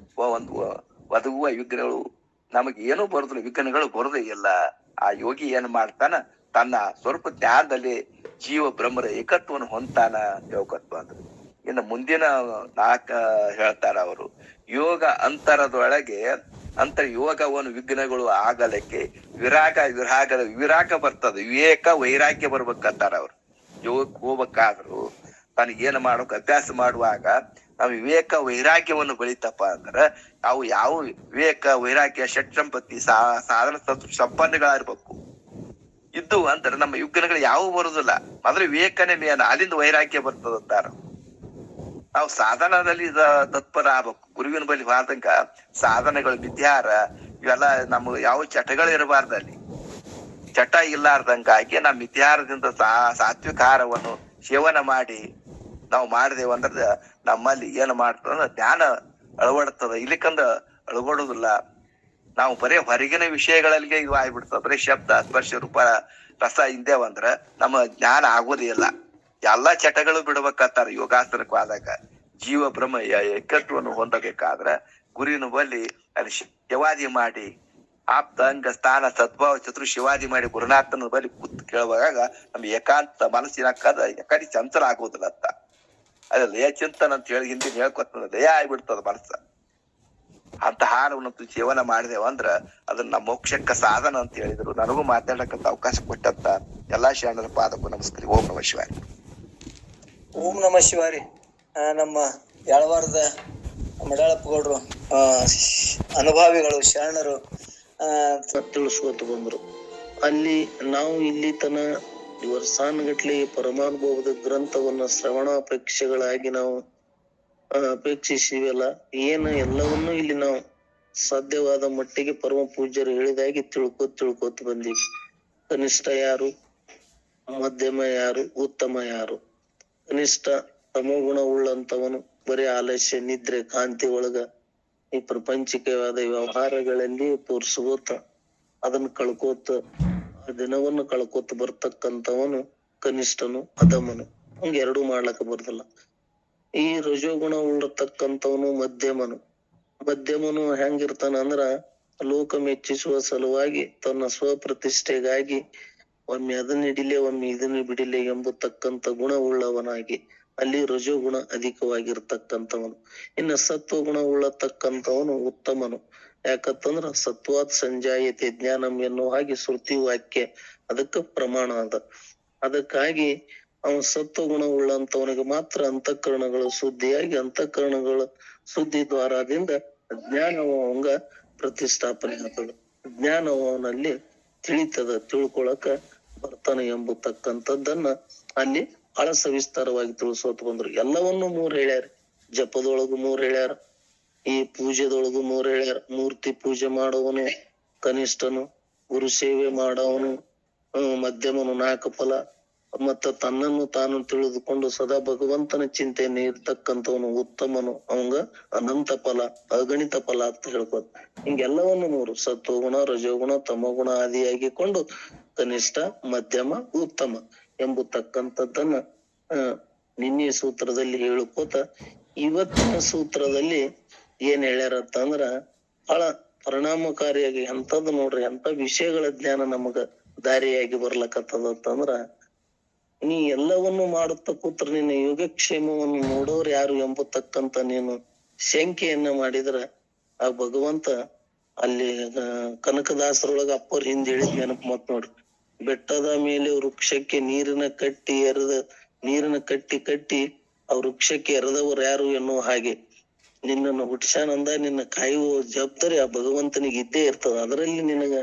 ಒಂದು ಒದಗುವ ವಿಘ್ನಗಳು ನಮಗೆ ಏನೂ ಬರುದಿಲ್ಲ, ವಿಘ್ನಗಳು ಬರುದೇ ಇಲ್ಲ. ಆ ಯೋಗಿ ಏನ್ ಮಾಡ್ತಾನ, ತನ್ನ ಸ್ವರೂಪ ಜ್ಞಾನದಲ್ಲಿ ಜೀವ ಬ್ರಹ್ಮರ ಏಕತ್ವವನ್ನು ಹೊಂತಾನ ಯೋಗತ್ವ ಅಂದ್ರೆ. ಇನ್ನು ಮುಂದಿನ 4 ಹೇಳ್ತಾರ ಅವರು. ಯೋಗ ಅಂತರದೊಳಗೆ ಯೋಗವನ್ನು ವಿಘ್ನಗಳು ಆಗಲಿಕ್ಕೆ ವಿರಾಗ ಬರ್ತದ. ವಿವೇಕ ವೈರಾಗ್ಯ ಬರ್ಬೇಕಂತಾರ ಅವ್ರು. ಯೋಗಕ್ಕೆ ಹೋಗ್ಬೇಕಾದ್ರು ತನಗೇನು ಮಾಡೋಕ್ ಅಭ್ಯಾಸ ಮಾಡುವಾಗ ನಾವು ವಿವೇಕ ವೈರಾಗ್ಯವನ್ನು ಬೆಳಿತಪ್ಪ ಅಂದ್ರ ಅವು ಯಾವ ವಿವೇಕ ವೈರಾಗ್ಯ ಷಟ್ ಸಂಪತ್ತಿ ಸಾಧನ ಸಂಪನ್ನಗಳಾಗಿರ್ಬೇಕು. ಇದ್ದು ಅಂದ್ರೆ ನಮ್ಮ ವಿಘ್ನಗಳು ಯಾವ ಬರುದಿಲ್ಲ. ಮೊದಲು ವಿವೇಕನೇ ಮೇನ, ಅಲ್ಲಿಂದ ವೈರಾಗ್ಯ ಬರ್ತದಂತಾರ. ನಾವು ಸಾಧನದಲ್ಲಿ ತತ್ಪರ ಆಗ್ಬೇಕು. ಗುರುವಿನ ಬಳಿ ಹೋದಂಗ ಸಾಧನಗಳು ವಿದ್ಯಾರ ಇವೆಲ್ಲ ನಮ್ಮ ಯಾವ ಚಟಗಳು ಇರಬಾರ್ದಲ್ಲಿ. ಚಟ ಇಲ್ಲಾರ್ದಂಗಾಗಿ ನಮ್ಮ ವಿದ್ಯಾರದಿಂದ ಸಾತ್ವಿಕ ಆಹಾರವನ್ನು ಸೇವನೆ ಮಾಡಿ ನಾವು ಮಾಡಿದೇವಂದ್ರ ನಮ್ಮಲ್ಲಿ ಏನು ಮಾಡ್ತದ ಜ್ಞಾನ ಅಳವಡ್ತದ. ಇಲ್ಲಿಕಂದ್ರ ಅಳವಡುದಿಲ್ಲ. ನಾವು ಬರೇ ಹೊರಗಿನ ವಿಷಯಗಳಿಗೆ ಇವು ಆಗ್ಬಿಡ್ತದ. ಬರೀ ಶಬ್ದ ಸ್ಪರ್ಶ ರೂಪ ರಸ ಹಿಂದೇವಂದ್ರ ನಮ್ಮ ಜ್ಞಾನ ಆಗೋದೇ ಇಲ್ಲ. ಎಲ್ಲಾ ಚಟಗಳು ಬಿಡ್ಬೇಕಂತಾರ ಯೋಗಾಸನಕ್ಕೆ ಆದಾಗ. ಜೀವ ಬ್ರಹ್ಮ ಏಕತ್ವವನ್ನು ಹೊಂದಬೇಕಾದ್ರ ಗುರುವಿನ ಬಳಿ ಅಲ್ಲಿ ಶಿವಾದಿ ಮಾಡಿ ಆಪ್ತ ಅಂಗ ಸ್ಥಾನ ಸದ್ಭಾವ ಚತುರ್ ಶಿವಾದಿ ಮಾಡಿ ಗುರುನಾಥನ ಬಳಿ ಕೂತ್ ಕೇಳುವಾಗ ನಮ್ಗೆ ಏಕಾಂತ ಮನಸ್ಸಿನ ಯಾಕಡೆ ಚಂಚಲ ಆಗೋದಿಲ್ಲ ಅಂತ. ಅದ ಲಯ ಚಿಂತನ ಅಂತ ಹೇಳಿ ಹಿಂದಿನ ಹೇಳ್ಕೊತ ಲಯ ಆಗ್ಬಿಡ್ತದ ಮನಸ್ಸ. ಅಂತ ಹಾರವನ್ನು ಸೇವನೆ ಮಾಡಿದೆವು ಅಂದ್ರ ಅದನ್ನ ಮೋಕ್ಷಕ್ಕ ಸಾಧನ ಅಂತ ಹೇಳಿದ್ರು. ನನಗೂ ಮಾತಾಡಕಂತ ಅವಕಾಶ ಕೊಟ್ಟಂತ ಎಲ್ಲಾ ಶರಣರ ಪಾದಕ್ಕೂ ನಮಸ್ಕಾರ. ಓಂ ನಮಃ ಶಿವಾಯ. ಓಂ ನಮಃ ಶಿವಾರಿ. ನಮ್ಮ ಯಾಳವಾರದ ಮಡಾಳಪ್ಪಗೌಡ್ರು ಅನುಭಾವಿಗಳು ಶರಣರು ತಿಳಿಸ್ಕೊತ ಬಂದ್ರು. ಅಲ್ಲಿ ನಾವು ಇಲ್ಲಿ ತನ ವರ್ಷಾನುಗಟ್ಲೆ ಪರಮಾನುಭವದ ಗ್ರಂಥವನ್ನ ಶ್ರವಣಾಪೇಕ್ಷೆಗಳಾಗಿ ನಾವು ಅಪೇಕ್ಷಿಸಿವಲ್ಲ, ಏನು ಎಲ್ಲವನ್ನೂ ಇಲ್ಲಿ ನಾವು ಸಾಧ್ಯವಾದ ಮಟ್ಟಿಗೆ ಪರಮ ಪೂಜ್ಯರು ಹೇಳಿದಾಗಿ ತಿಳ್ಕೋತ ಬಂದೀವಿ. ಕನಿಷ್ಠ ಯಾರು, ಮಧ್ಯಮ ಯಾರು, ಉತ್ತಮ ಯಾರು. ಕನಿಷ್ಠ ತಮೋಗುಣ ಉಳ್ಳಂತವನು ಬರೀ ಆಲಸ್ಯ, ನಿದ್ರೆ, ಕಾಂತಿ ಒಳಗ ಈ ಪ್ರಪಂಚಿಕವಾದ ವ್ಯವಹಾರಗಳಲ್ಲಿ ತೋರ್ಸ್ಕೋತ ಅದನ್ನ ಕಳ್ಕೋತ ಆ ದಿನವನ್ನು ಕಳ್ಕೋತ ಬರ್ತಕ್ಕಂಥವನು ಕನಿಷ್ಠನು, ಅಧಮನು. ಹಂಗ ಎರಡೂ ಮಾಡ್ಲಕ್ಕ ಬರುದಿಲ್ಲ. ಈ ರಜೋಗುಣ ಉಳ್ಳತಕ್ಕಂಥವನು ಮಧ್ಯಮನು ಹೆಂಗಿರ್ತಾನ ಅಂದ್ರ ಲೋಕ ಮೆಚ್ಚಿಸುವ ಸಲುವಾಗಿ ತನ್ನ ಸ್ವಪ್ರತಿಷ್ಠೆಗಾಗಿ ಒಮ್ಮೆ ಅದನ್ನ ಹಿಡಿಲೆ ಒಮ್ಮೆ ಇದನ್ನ ಬಿಡಿಲೆ ಎಂಬತಕ್ಕಂಥ ಗುಣ ಉಳ್ಳವನಾಗಿ ಅಲ್ಲಿ ರಜೋಗುಣ ಅಧಿಕವಾಗಿರ್ತಕ್ಕಂಥವನು. ಇನ್ನು ಸತ್ವಗುಣ ಉಳ್ಳತಕ್ಕಂಥವನು ಉತ್ತಮನು. ಯಾಕಂತಂದ್ರ ಸತ್ವಾತ್ ಸಂಜಾಯತೆ ಜ್ಞಾನಂ ಎನ್ನುವ ಹಾಗೆ ಶ್ರುತಿ ವಾಕ್ಯ ಅದಕ್ಕ ಪ್ರಮಾಣ ಅದ. ಅದಕ್ಕಾಗಿ ಅವನು ಸತ್ವಗುಣ ಉಳ್ಳಂತವನಿಗೆ ಮಾತ್ರ ಅಂತಃಕರಣಗಳು ಶುದ್ಧಿಯಾಗಿ ಅಂತಃಕರಣಗಳ ಶುದ್ಧಿ ದ್ವಾರದಿಂದ ಜ್ಞಾನವು ಅವಂಗ ಪ್ರತಿಷ್ಠಾಪನೆ ಆಗ್ತದ. ಜ್ಞಾನವು ಅವನಲ್ಲಿ ತಿಳಿತದ, ತಿಳ್ಕೊಳಕ ಬರ್ತಾನೆ ಎಂಬತಕ್ಕಂಥದ್ದನ್ನ ಅಲ್ಲಿ ಬಹಳ ಸವಿಸ್ತಾರವಾಗಿ ತಿಳಿಸೋತ್ ಬಂದ್ರು. ಎಲ್ಲವನ್ನು 3 ಹೇಳ್ಯಾರ. ಜಪದೊಳಗು 3 ಹೇಳ್ಯಾರ, ಈ ಪೂಜೆದೊಳಗು 3 ಹೇಳ್ಯಾರ. ಮೂರ್ತಿ ಪೂಜೆ ಮಾಡುವನು ಕನಿಷ್ಠನು, ಗುರು ಸೇವೆ ಮಾಡವನು ಮಧ್ಯಮನು 4 ಫಲ, ಮತ್ತ ತನ್ನನ್ನು ತಾನು ತಿಳಿದುಕೊಂಡು ಸದಾ ಭಗವಂತನ ಚಿಂತೆಯನ್ನು ಇರ್ತಕ್ಕಂಥವನು ಉತ್ತಮನು, ಅವಂಗ ಅನಂತ ಫಲ, ಅಗಣಿತ ಫಲ ಅಂತ ಹೇಳ್ಬೋದು. ಹಿಂಗೆಲ್ಲವನ್ನು 3 ಸತ್ವಗುಣ, ರಜೋಗುಣ, ತಮೋಗುಣ ಆದಿಯಾಗಿಕೊಂಡು ಕನಿಷ್ಠ, ಮಧ್ಯಮ, ಉತ್ತಮ ಎಂಬತಕ್ಕಂಥದ್ದನ್ನ ನಿನ್ನೆ ಸೂತ್ರದಲ್ಲಿ ಹೇಳ್ಕೋತ ಇವತ್ತಿನ ಸೂತ್ರದಲ್ಲಿ ಏನ್ ಹೇಳ್ಯಾರತ್ತ ಅಂದ್ರ ಬಹಳ ಪರಿಣಾಮಕಾರಿಯಾಗಿ ಎಂತದ್ ನೋಡ್ರಿ, ಎಂತ ವಿಷಯಗಳ ಜ್ಞಾನ ನಮಗ ದಾರಿಯಾಗಿ ಬರ್ಲಕತ್ತದಂದ್ರ, ನೀ ಎಲ್ಲವನ್ನು ಮಾಡುತ್ತ ಕೂತ್ರ ನಿನ್ನ ಯೋಗಕ್ಷೇಮವನ್ನು ನೋಡೋರು ಯಾರು ಎಂಬತಕ್ಕಂತ ನೀನು ಶಂಕೆಯನ್ನ ಮಾಡಿದ್ರ ಆ ಭಗವಂತ ಅಲ್ಲಿ ಕನಕದಾಸರೊಳಗ ಅಪ್ಪರ್ ಹಿಂದ್ ಹೇಳಿದ್ ನೆನಪು ಮತ್ ನೋಡ್ರಿ. ಬೆಟ್ಟದ ಮೇಲೆ ವೃಕ್ಷಕ್ಕೆ ನೀರಿನ ಕಟ್ಟಿ ಆ ವೃಕ್ಷಕ್ಕೆ ಎರೆದವರು ಯಾರು ಎನ್ನುವ ಹಾಗೆ ನಿನ್ನನ್ನು ಹುಟ್ಟ್ಯಾನಂದ ನಿನ್ನ ಕಾಯುವ ಜವಾಬ್ದಾರಿ ಆ ಭಗವಂತನಿಗೆ ಇದ್ದೇ ಇರ್ತದ. ಅದರಲ್ಲಿ ನಿನಗ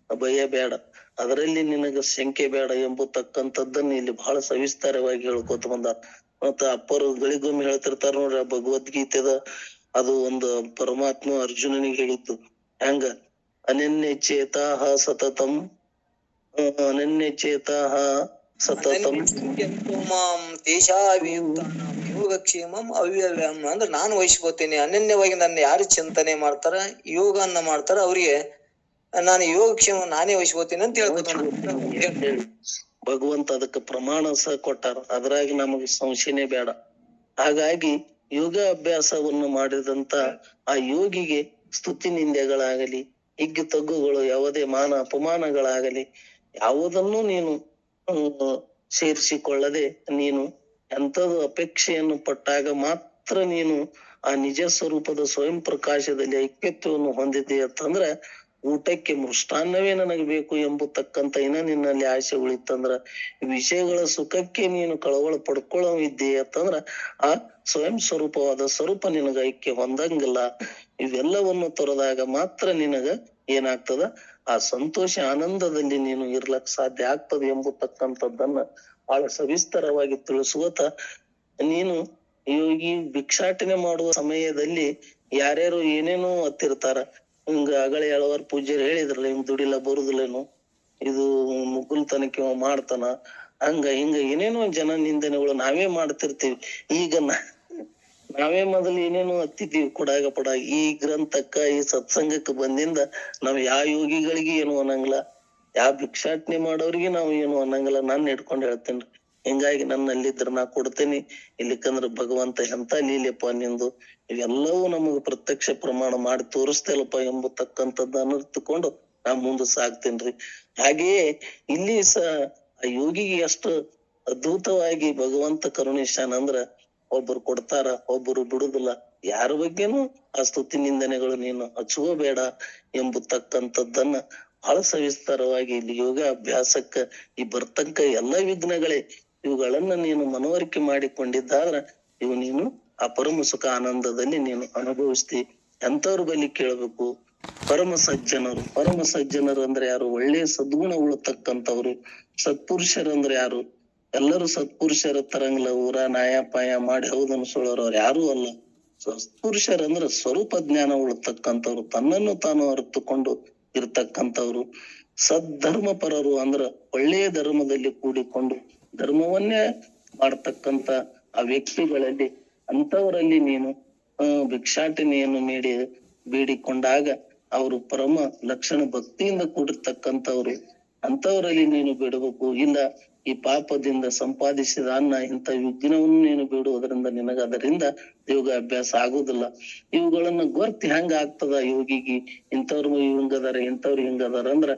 ಭಯ ಬೇಡ, ಅದರಲ್ಲಿ ನಿನಗ ಶಂಕೆ ಬೇಡ ಎಂಬತಕ್ಕಂಥದ್ದನ್ನ ಇಲ್ಲಿ ಬಹಳ ಸವಿಸ್ತಾರವಾಗಿ ಹೇಳ್ಕೊತ ಬಂದ. ಮತ್ತ ಅಪ್ಪರು ಗಳಿಗೊಮ್ಮೆ ಹೇಳ್ತಿರ್ತಾರ ನೋಡ್ರಿ, ಆ ಭಗವದ್ಗೀತೆದ ಅದು ಒಂದು ಪರಮಾತ್ಮ ಅರ್ಜುನನಿಗೆ ಹೇಳಿದ್ದು ಹೆಂಗ, ಅನನ್ಯ ಚೇತಾಹ ಸತತಂ ಯೋಗಕ್ಷೇಮಂ ಅವ್ಯವ್ಯಂ ಅಂದ್ರೆ ನಾನು ವಹಿಸ್ಕೋತೀನಿ. ಅನನ್ಯವಾಗಿ ನನ್ನ ಯಾರು ಚಿಂತನೆ ಮಾಡ್ತಾರ, ಯೋಗನ್ನ ಮಾಡ್ತಾರ, ಅವ್ರಿಗೆ ನಾನು ಯೋಗಕ್ಷೇಮ ನಾನೇ ವಹಿಸ್ಕೋತೀನಿ ಅಂತ ಹೇಳ್ಕೊತಾನೆ. ಭಗವಂತ ಅದಕ್ಕೆ ಪ್ರಮಾಣ ಸಹ ಕೊಟ್ಟಾರ, ಅದ್ರಾಗಿ ನಮಗೆ ಸಂಶಯನೇ ಬೇಡ. ಹಾಗಾಗಿ ಯೋಗ ಅಭ್ಯಾಸವನ್ನು ಮಾಡಿದಂತ ಆ ಯೋಗಿಗೆ ಸ್ತುತಿ ನಿಂದೆಗಳಾಗಲಿ, ಹಿಗ್ಗು ತಗ್ಗುಗಳು, ಯಾವುದೇ ಮಾನ ಅಪಮಾನಗಳಾಗಲಿ ಯಾವುದನ್ನು ನೀನು ಸೇರಿಸಿಕೊಳ್ಳದೆ ನೀನು ಎಂಥದ್ದು ಅಪೇಕ್ಷೆಯನ್ನು ಪಟ್ಟಾಗ ಮಾತ್ರ ನೀನು ಆ ನಿಜ ಸ್ವರೂಪದ ಸ್ವಯಂ ಪ್ರಕಾಶದಲ್ಲಿ ಐಕ್ಯತ್ವವನ್ನು ಹೊಂದಿದೆ ಅಂತಂದ್ರ, ಊಟಕ್ಕೆ ಮೃಷ್ಟಾನ್ನವೇ ನನಗೆ ಬೇಕು ಎಂಬತಕ್ಕಂತ ನಿನ್ನಲ್ಲಿ ಆಸೆ ಉಳಿತಂದ್ರ, ವಿಷಯಗಳ ಸುಖಕ್ಕೆ ನೀನು ಕಳವಳ ಪಡ್ಕೊಳ್ಳಿದ್ದೆ ಅಂತಂದ್ರ ಆ ಸ್ವಯಂ ಸ್ವರೂಪವಾದ ಸ್ವರೂಪ ನಿನಗ ಐಕ್ಯ ಹೊಂದಂಗಿಲ್ಲ. ಇವೆಲ್ಲವನ್ನು ತೊರೆದಾಗ ಮಾತ್ರ ನಿನಗ ಏನಾಗ್ತದ, ಆ ಸಂತೋಷ ಆನಂದದಲ್ಲಿ ನೀನು ಇರ್ಲಕ್ ಸಾಧ್ಯ ಆಗ್ತದೆ ಎಂಬತಕ್ಕಂಥದ್ದನ್ನ ಬಹಳ ಸವಿಸ್ತರವಾಗಿ ತಿಳಿಸುವತ ನೀನು ಈ ಭಿಕ್ಷಾಟನೆ ಮಾಡುವ ಸಮಯದಲ್ಲಿ ಯಾರ್ಯಾರು ಏನೇನೋ ಹತ್ತಿರ್ತಾರ. ಹಿಂಗ ಅಗಳೆ ಹಲವಾರು ಪೂಜ್ಯರು ಹೇಳಿದ್ರಲ್ಲ, ಹಿಂಗ್ ದುಡಿಲ ಬರುದಿಲ್ಲೇನು, ಇದು ಮುಗುಲ್ತನಕ್ಕೆ ಮಾಡ್ತಾನ, ಹಂಗ ಹಿಂಗ ಏನೇನೋ ಜನ ನಿಂದನೆಗಳು ನಾವೇ ಮಾಡ್ತಿರ್ತೀವಿ. ಈಗ ನಾವೇ ಮೊದಲು ಏನೇನೋ ಹತ್ತಿದ್ದೀವಿ ಕೊಡಾಗ ಪಡಾಗ. ಈ ಗ್ರಂಥಕ್ಕ ಈ ಸತ್ಸಂಗಕ್ಕೆ ಬಂದಿಂದ ನಾವ್ ಯಾವ ಯೋಗಿಗಳಿಗೆ ಏನು ಅನ್ನಂಗಿಲ್ಲ, ಯಾವ ಭಿಕ್ಷಾಟನೆ ಮಾಡೋರಿಗೆ ನಾವು ಏನು ಅನ್ನಂಗಿಲ್ಲ. ನಾನು ಹಿಡ್ಕೊಂಡು ಹೇಳ್ತೇನ್ರಿ, ಹಿಂಗಾಗಿ ನನ್ನಲ್ಲಿದ್ರ ನಾ ಕೊಡ್ತೇನಿ, ಇಲ್ಲಿಕಂದ್ರ ಭಗವಂತ ಎಂತ ಲೀಲೆಪ್ಪ ನಿಂದು, ಇವೆಲ್ಲವೂ ನಮಗ ಪ್ರತ್ಯಕ್ಷ ಪ್ರಮಾಣ ಮಾಡಿ ತೋರಿಸ್ತೇಲಪ್ಪ ಎಂಬತಕ್ಕಂಥದ್ದು ಅನರ್ಥಕೊಂಡು ನಾ ಮುಂದೆ ಸಾಗ್ತೇನ್ರಿ. ಹಾಗೆಯೇ ಇಲ್ಲಿ ಆ ಯೋಗಿಗೆ ಎಷ್ಟು ಅದ್ಭುತವಾಗಿ ಭಗವಂತ ಕರುಣಿಸ್ಯಾನ ಅಂದ್ರ, ಒಬ್ಬರು ಕೊಡ್ತಾರ, ಒಬ್ಬರು ಬಿಡುದಿಲ್ಲ. ಯಾರ ಬಗ್ಗೆನೂ ಆ ಸ್ತುತಿ ನಿಂದನೆಗಳು ನೀನು ಹಚ್ಕೋಬೇಡ ಎಂಬತಕ್ಕಂಥದ್ದನ್ನ ಬಹಳ ಸವಿಸ್ತಾರವಾಗಿ ಇಲ್ಲಿ ಯೋಗ ಅಭ್ಯಾಸಕ್ಕ ಈ ಬರ್ತಂಕ ಎಲ್ಲಾ ವಿಘ್ನಗಳೇ ಇವುಗಳನ್ನ ನೀನು ಮನವರಿಕೆ ಮಾಡಿಕೊಂಡಿದ್ದಾದ್ರ ಇವು ನೀನು ಆ ಪರಮ ಸುಖ ಆನಂದದಲ್ಲಿ ನೀನು ಅನುಭವಿಸ್ತಿ. ಎಂತವ್ರ ಬಳಿ ಕೇಳ್ಬೇಕು, ಪರಮ ಸಜ್ಜನರು ಅಂದ್ರೆ ಯಾರು? ಒಳ್ಳೆಯ ಸದ್ಗುಣ ಉಳ್ಳತಕ್ಕಂಥವ್ರು. ಸತ್ಪುರುಷರಂದ್ರೆ ಯಾರು? ಎಲ್ಲರೂ ಸತ್ಪುರುಷರ ತರಂಗಿಲ್ಲ, ಊರ ನಾಯಪಾಯ ಮಾಡಿ ಹೌದು ಅನ್ಸೋಳವ್ರು ಅವ್ರು ಯಾರು ಅಲ್ಲ. ಸತ್ಪುರುಷರಂದ್ರ ಸ್ವರೂಪ ಜ್ಞಾನ ಉಳ್ಳತಕ್ಕಂಥವ್ರು, ತನ್ನನ್ನು ತಾನು ಅರಿತುಕೊಂಡು ಇರ್ತಕ್ಕಂಥವ್ರು. ಸದ್ಧರ್ಮ ಪರರು ಅಂದ್ರ ಒಳ್ಳೆಯ ಧರ್ಮದಲ್ಲಿ ಕೂಡಿಕೊಂಡು ಧರ್ಮವನ್ನೇ ಮಾಡ್ತಕ್ಕಂತ ಆ ವ್ಯಕ್ತಿಗಳಲ್ಲಿ ಅಂತವರಲ್ಲಿ ನೀನು ಭಿಕ್ಷಾಟನೆಯನ್ನು ಬೇಡಿಕೊಂಡಾಗ ಅವರು ಪರಮ ಲಕ್ಷಣ ಭಕ್ತಿಯಿಂದ ಕೂಡಿರ್ತಕ್ಕಂಥವ್ರು. ಅಂತವರಲ್ಲಿ ನೀನು ಬಿಡಬೇಕು. ಇಲ್ಲ ಈ ಪಾಪದಿಂದ ಸಂಪಾದಿಸಿದ ಅನ್ನ ಇಂಥ ವಿಘ್ನವನ್ನು ನೀನು ಬಿಡುವುದರಿಂದ ನಿನಗ ಅದರಿಂದ ಯೋಗ ಅಭ್ಯಾಸ ಆಗುದಿಲ್ಲ. ಇವುಗಳನ್ನ ಗೊತ್ತಿ ಹೆಂಗ ಆಗ್ತದ ಯೋಗಿಗೆ? ಇಂಥವ್ರು ಹಿಂಗದಾರ, ಇಂಥವ್ರು ಹಿಂಗದಾರ ಅಂದ್ರ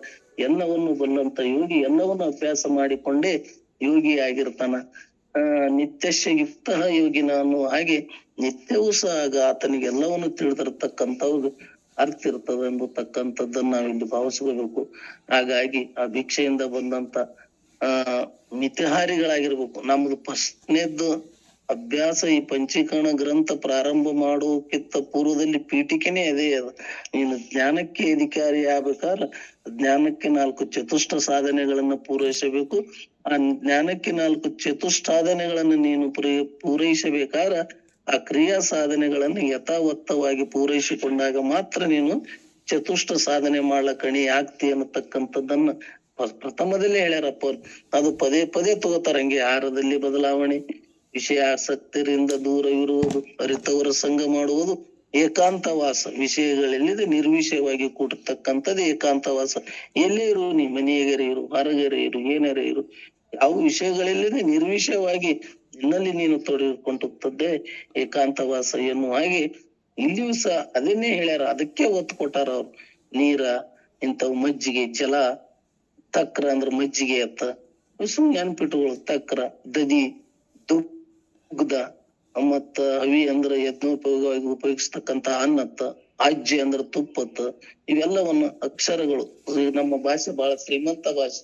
ಎಲ್ಲವನ್ನು ಬಲ್ಲಂತ ಯೋಗಿ ಎಲ್ಲವನ್ನು ಅಭ್ಯಾಸ ಮಾಡಿಕೊಂಡೇ ಯೋಗಿ ಆಗಿರ್ತಾನ. ನಿತ್ಯಸ್ಯ ಯುಕ್ತ ಯೋಗಿನ ಅನ್ನುವ ಹಾಗೆ ನಿತ್ಯವೂ ಸಹ ಆಗ ಆತನಿಗೆ ಎಲ್ಲವನ್ನು ತಿಳಿದಿರತಕ್ಕಂಥವ್ರು ಅರ್ಥ ಇರ್ತದೆ ಎಂಬತಕ್ಕಂಥದ್ದನ್ನ ನಾವಿಲ್ಲಿ ಭಾವಿಸ್ಕೋಬೇಕು. ಹಾಗಾಗಿ ಆ ಭಿಕ್ಷೆಯಿಂದ ಬಂದಂತ ಮಿತಿಹಾರಿಗಳಾಗಿರ್ಬೇಕು. ನಮ್ದು ಫಸ್ಟ್ನೇದ್ದು ಅಭ್ಯಾಸ ಈ ಪಂಚೀಕರಣ ಗ್ರಂಥ ಪ್ರಾರಂಭ ಮಾಡೋಕ್ಕಿಂತ ಪೂರ್ವದಲ್ಲಿ ಪೀಠಿಕೆನೇ ಅದೇ ಅದ. ನೀನು ಜ್ಞಾನಕ್ಕೆ ಅಧಿಕಾರಿ ಆಗ್ಬೇಕಾದ್ರೆ ಜ್ಞಾನಕ್ಕೆ 4 ಚತುಷ್ಟ ಸಾಧನೆಗಳನ್ನ ಪೂರೈಸಬೇಕು. ಆ ಜ್ಞಾನಕ್ಕೆ 4 ಚತುಷ್ಟಾಧನೆಗಳನ್ನು ನೀನು ಪೂರೈಸಬೇಕಾದ್ರೆ ಆ ಕ್ರಿಯಾ ಸಾಧನೆಗಳನ್ನು ಯಥಾವತ್ತವಾಗಿ ಪೂರೈಸಿಕೊಂಡಾಗ ಮಾತ್ರ ನೀನು ಚತುಷ್ಟ ಸಾಧನೆ ಮಾಡ್ಲಕಣಿ ಆಗ್ತಿ ಅನ್ನತಕ್ಕಂಥದ್ದನ್ನ ಪ್ರಥಮದಲ್ಲೇ ಹೇಳ್ಯಾರಪ್ಪ ಅವ್ರು. ಅದು ಪದೇ ಪದೇ ತಗೋತಾರ. ಹಂಗೆ ಆಹಾರದಲ್ಲಿ ಬದಲಾವಣೆ, ವಿಷಯ ಆಸಕ್ತಿಯಿಂದ ದೂರವಿರುವುದು, ಅರಿತವರ ಸಂಘ ಮಾಡುವುದು, ಏಕಾಂತವಾಸ. ವಿಷಯಗಳೆಲ್ಲಿದೆ ನಿರ್ವಿಷಯವಾಗಿ ಕೂಡತಕ್ಕಂಥದ್ದು ಏಕಾಂತವಾಸ. ಎಲ್ಲೇ ಇರು, ನೀ ಮನೆಯಗರೆ ಇರು, ಹೊರಗರೆ ಇರು, ಏನರೇ ಇರು, ಯಾವ ವಿಷಯಗಳೆಲ್ಲಿದೆ ನಿರ್ವಿಷಯವಾಗಿ ನಿನ್ನಲ್ಲಿ ನೀನು ತೊಡಗಿಕೊಂಡದ್ದೇ ಏಕಾಂತವಾಸ ಎನ್ನುವ ಹಾಗೆ ಇಲ್ಲಿಯೂ ಸಹ ಅದನ್ನೇ ಹೇಳ್ಯಾರ. ಅದಕ್ಕೆ ಒತ್ತು ಕೊಟ್ಟಾರ ಅವ್ರು. ನೀರ, ಇಂಥವು ಮಜ್ಜಿಗೆ, ಜಲ, ತಕ್ರ ಅಂದ್ರ ಮಜ್ಜಿಗೆ ಅತ್ತ, ಸುಮ್ ನೆನ್ಪಿಟ್ಟುಗಳು. ತಕ್ರ, ದದಿ, ದುಗ್ಧ, ಮತ್ತ ಹವಿ ಅಂದ್ರ ಯಜ್ಞೋಪಯೋಗವಾಗಿ ಉಪಯೋಗಿಸ್ತಕ್ಕಂತ ಅನ್ನತ್ತ, ಆಜ್ಯ ಅಂದ್ರ ತುಪ್ಪತ್ತ. ಇವೆಲ್ಲವನ್ನ ಅಕ್ಷರಗಳು. ನಮ್ಮ ಭಾಷೆ ಬಹಳ ಶ್ರೀಮಂತ ಭಾಷೆ.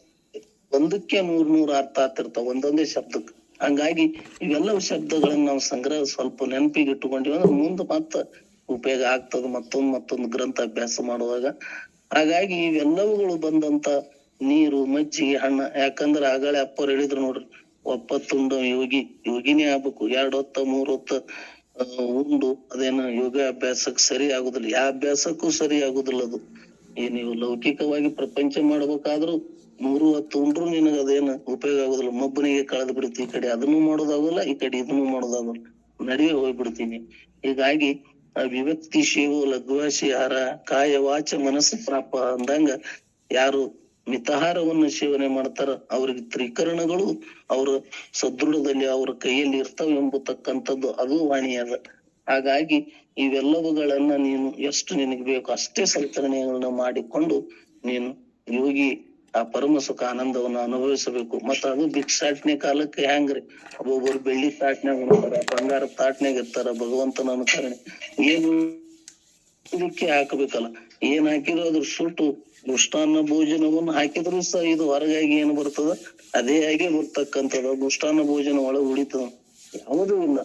ಒಂದಕ್ಕೆ 100 ಅರ್ಥ ಆಗ್ತಿರ್ತಾವ ಒಂದೊಂದೇ ಶಬ್ದಕ್ಕೆ. ಹಂಗಾಗಿ ಇವೆಲ್ಲವೂ ಶಬ್ದಗಳನ್ನ ನಾವು ಸಂಗ್ರಹ ಸ್ವಲ್ಪ ನೆನಪಿಗೆ ಇಟ್ಟುಕೊಂಡಿವಿ ಅಂದ್ರೆ ಮುಂದೆ ಮತ್ತ ಉಪಯೋಗ ಆಗ್ತದ ಮತ್ತೊಂದು ಗ್ರಂಥ ಅಭ್ಯಾಸ ಮಾಡುವಾಗ. ಹಾಗಾಗಿ ಇವೆಲ್ಲವುಗಳು ಬಂದಂತ ನೀರು, ಮಜ್ಜಿಗೆ, ಹಣ್ಣ. ಯಾಕಂದ್ರೆ ಆಗಳೇ ಅಪ್ಪರು ಹೇಳಿದ್ರು ನೋಡ್ರಿ, ಒಪ್ಪತ್ತುಂಡ ಯೋಗಿನೇ ಆಗ್ಬೇಕು. 2 ಹೊತ್ತ 3 ಹೊತ್ತ ಉಂಡು ಅದೇನ ಯೋಗ ಅಭ್ಯಾಸಕ್ಕೆ ಸರಿ ಆಗುದಿಲ್ಲ. ಯಾವ ಅಭ್ಯಾಸಕ್ಕೂ ಸರಿ ಆಗುದಿಲ್ಲ ಅದು. ನೀವು ಲೌಕಿಕವಾಗಿ ಪ್ರಪಂಚ ಮಾಡ್ಬೇಕಾದ್ರೂ 3 ಹೊತ್ತು ಉಂಡ್ರು ನಿನಗ ಅದೇನ ಉಪಯೋಗ ಆಗುದಿಲ್ಲ. ಮಬ್ಬನಿಗೆ ಕಳೆದ್ ಬಿಡ್ತಿ. ಈ ಕಡೆ ಅದನ್ನು ಮಾಡೋದಾಗಲ್ಲ, ಈ ಕಡೆ ಇದನ್ನು ಮಾಡೋದಾಗಲ್ಲ, ನಡುವೆ ಹೋಗ್ಬಿಡ್ತೀನಿ. ಹೀಗಾಗಿ ಆ ವಿಭಕ್ತಿ ಶಿವು ಲಘುವಾಸಿ ಆಹಾರ ಕಾಯ ವಾಚ ಮನಸ್ಸು ಪ್ರಾಪ ಅಂದಂಗ ಯಾರು ಮಿತಾಹಾರವನ್ನು ಸೇವನೆ ಮಾಡ್ತಾರ ಅವ್ರಿಗೆ ತ್ರಿಕರಣಗಳು ಅವ್ರ ಸದೃಢದಲ್ಲಿ ಅವ್ರ ಕೈಯಲ್ಲಿ ಇರ್ತಾವ ಎಂಬತಕ್ಕಂಥದ್ದು ಅದು ವಾಣಿ ಅದ. ಹಾಗಾಗಿ ಇವೆಲ್ಲವುಗಳನ್ನ ನೀನು ಎಷ್ಟು ನಿನಗೆ ಬೇಕು ಅಷ್ಟೇ ಸಂಚರಣೆಗಳನ್ನ ಮಾಡಿಕೊಂಡು ನೀನು ಯೋಗಿ ಆ ಪರಮ ಸುಖ ಆನಂದವನ್ನ ಅನುಭವಿಸಬೇಕು. ಮತ್ತ ಅದು ಭಿಕ್ಷಾಟನೆ ಕಾಲಕ್ಕೆ ಹೆಂಗ್ರಿ, ಒಬ್ಬೊಬ್ಬರು ಬೆಳ್ಳಿ ತಾಟ್ನ್ಯಾಗ ಇರ್ತಾರ, ಬಂಗಾರ ತಾಟ್ನ್ಯಾಗ ಇರ್ತಾರ. ಭಗವಂತನ ಅನುಕರಣೆ ಏನು ಇದಕ್ಕೆ ಹಾಕಬೇಕಲ್ಲ. ಏನ್ ಹಾಕಿದ್ರು ಅದ್ರ ಸುಟ್ಟು ಮೃಷ್ಟಾನ್ನ ಭೋಜನವನ್ನು ಹಾಕಿದ್ರು ಸಹ ಇದು ಹೊರಗಾಗಿ ಏನ್ ಬರ್ತದ ಅದೇ ಹಾಗೆ ಬರ್ತಕ್ಕಂಥದ್ದು. ಮೃಷ್ಟಾನ್ನ ಭೋಜನ ಒಳಗೆ ಉಳಿತದ, ಯಾವುದೂ ಇಲ್ಲ.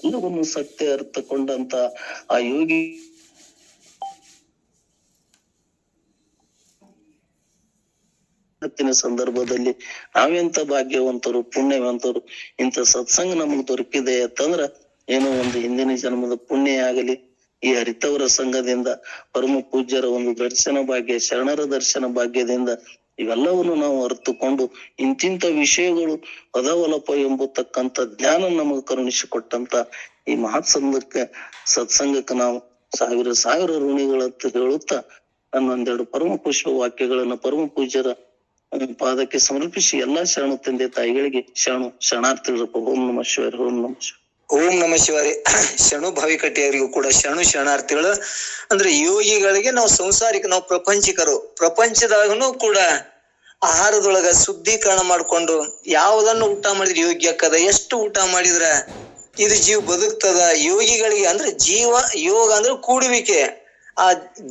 ಎಲ್ಲವನ್ನು ಸತ್ಯ ಅರ್ಥಕೊಂಡಂತ ಆ ಯೋಗಿ ಸಂದರ್ಭದಲ್ಲಿ ನಾವೆಂತ ಭಾಗ್ಯವಂತರು, ಪುಣ್ಯವಂತರು. ಇಂಥ ಸತ್ಸಂಗ ನಮಗ್ ದೊರಕಿದೆ ಅಂತಂದ್ರ ಏನೋ ಒಂದು ಹಿಂದಿನ ಜನ್ಮದ ಪುಣ್ಯ ಆಗಲಿ, ಈ ಹರಿತವರ ಸಂಘದಿಂದ ಪರಮ ಪೂಜ್ಯರ ಒಂದು ದರ್ಶನ ಭಾಗ್ಯ, ಶರಣರ ದರ್ಶನ ಭಾಗ್ಯದಿಂದ ಇವೆಲ್ಲವನ್ನು ನಾವು ಅರ್ಥಕೊಂಡು ಇಂತಿಂತ ವಿಷಯಗಳು ಅದಾವಲಪ ಎಂಬತಕ್ಕಂಥ ಜ್ಞಾನ ನಮಗ್ ಕರುಣಿಸಿಕೊಟ್ಟಂತ ಈ ಮಹತ್ ಸತ್ಸಂಗಕ್ಕೆ ನಾವು ಸಾವಿರ ಋಣಿಗಳಂತ ಹೇಳುತ್ತಾ ನನ್ನೊಂದೆರಡು ಪರಮ ಪುಷ್ಪ ವಾಕ್ಯಗಳನ್ನ ಪರಮ ಪೂಜ್ಯರ ಪಾದಕ್ಕೆ ಸಮರ್ಪಿಸಿ ಎಲ್ಲಾ ಶರಣು ತಂದೆ ತಾಯಿಗಳಿಗೆ ಶರಣಾರ್ಥಿಗಳಪ್ಪ. ಓಂ ನಮಃ ಶಿವಾಯ. ಓಂ ನಮಃ ಶಿವಾಯ. ಓಂ ನಮಃ ಶಿವಾಯ. ಶರಣು ಭಾವಿಕಟ್ಟಿಯವರಿಗೂ ಕೂಡ ಶರಣಾರ್ಥಿಗಳು. ಅಂದ್ರೆ ಯೋಗಿಗಳಿಗೆ ನಾವು ಸಂಸಾರಿಕ, ನಾವು ಪ್ರಪಂಚಿಕರು. ಪ್ರಪಂಚದಾಗನು ಕೂಡ ಆಹಾರದೊಳಗ ಶುದ್ಧೀಕರಣ ಮಾಡ್ಕೊಂಡು ಯಾವುದನ್ನು ಊಟ ಮಾಡಿದ್ರೆ ಯೋಗ್ಯ ಆಕ್ಕದ, ಎಷ್ಟು ಊಟ ಮಾಡಿದ್ರ ಇದು ಜೀವ ಬದುಕ್ತದ. ಯೋಗಿಗಳಿಗೆ ಅಂದ್ರೆ ಯೋಗ ಅಂದ್ರೆ ಕೂಡುವಿಕೆ. ಆ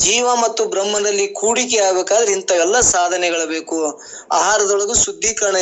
ಜೀವ ಮತ್ತು ಬ್ರಹ್ಮನಲ್ಲಿ ಕೂಡಿಕೆ ಆಗ್ಬೇಕಾದ್ರೆ ಇಂಥವೆಲ್ಲ ಸಾಧನೆಗಳು ಬೇಕು. ಆಹಾರದೊಳಗೂ ಶುದ್ಧೀಕರಣ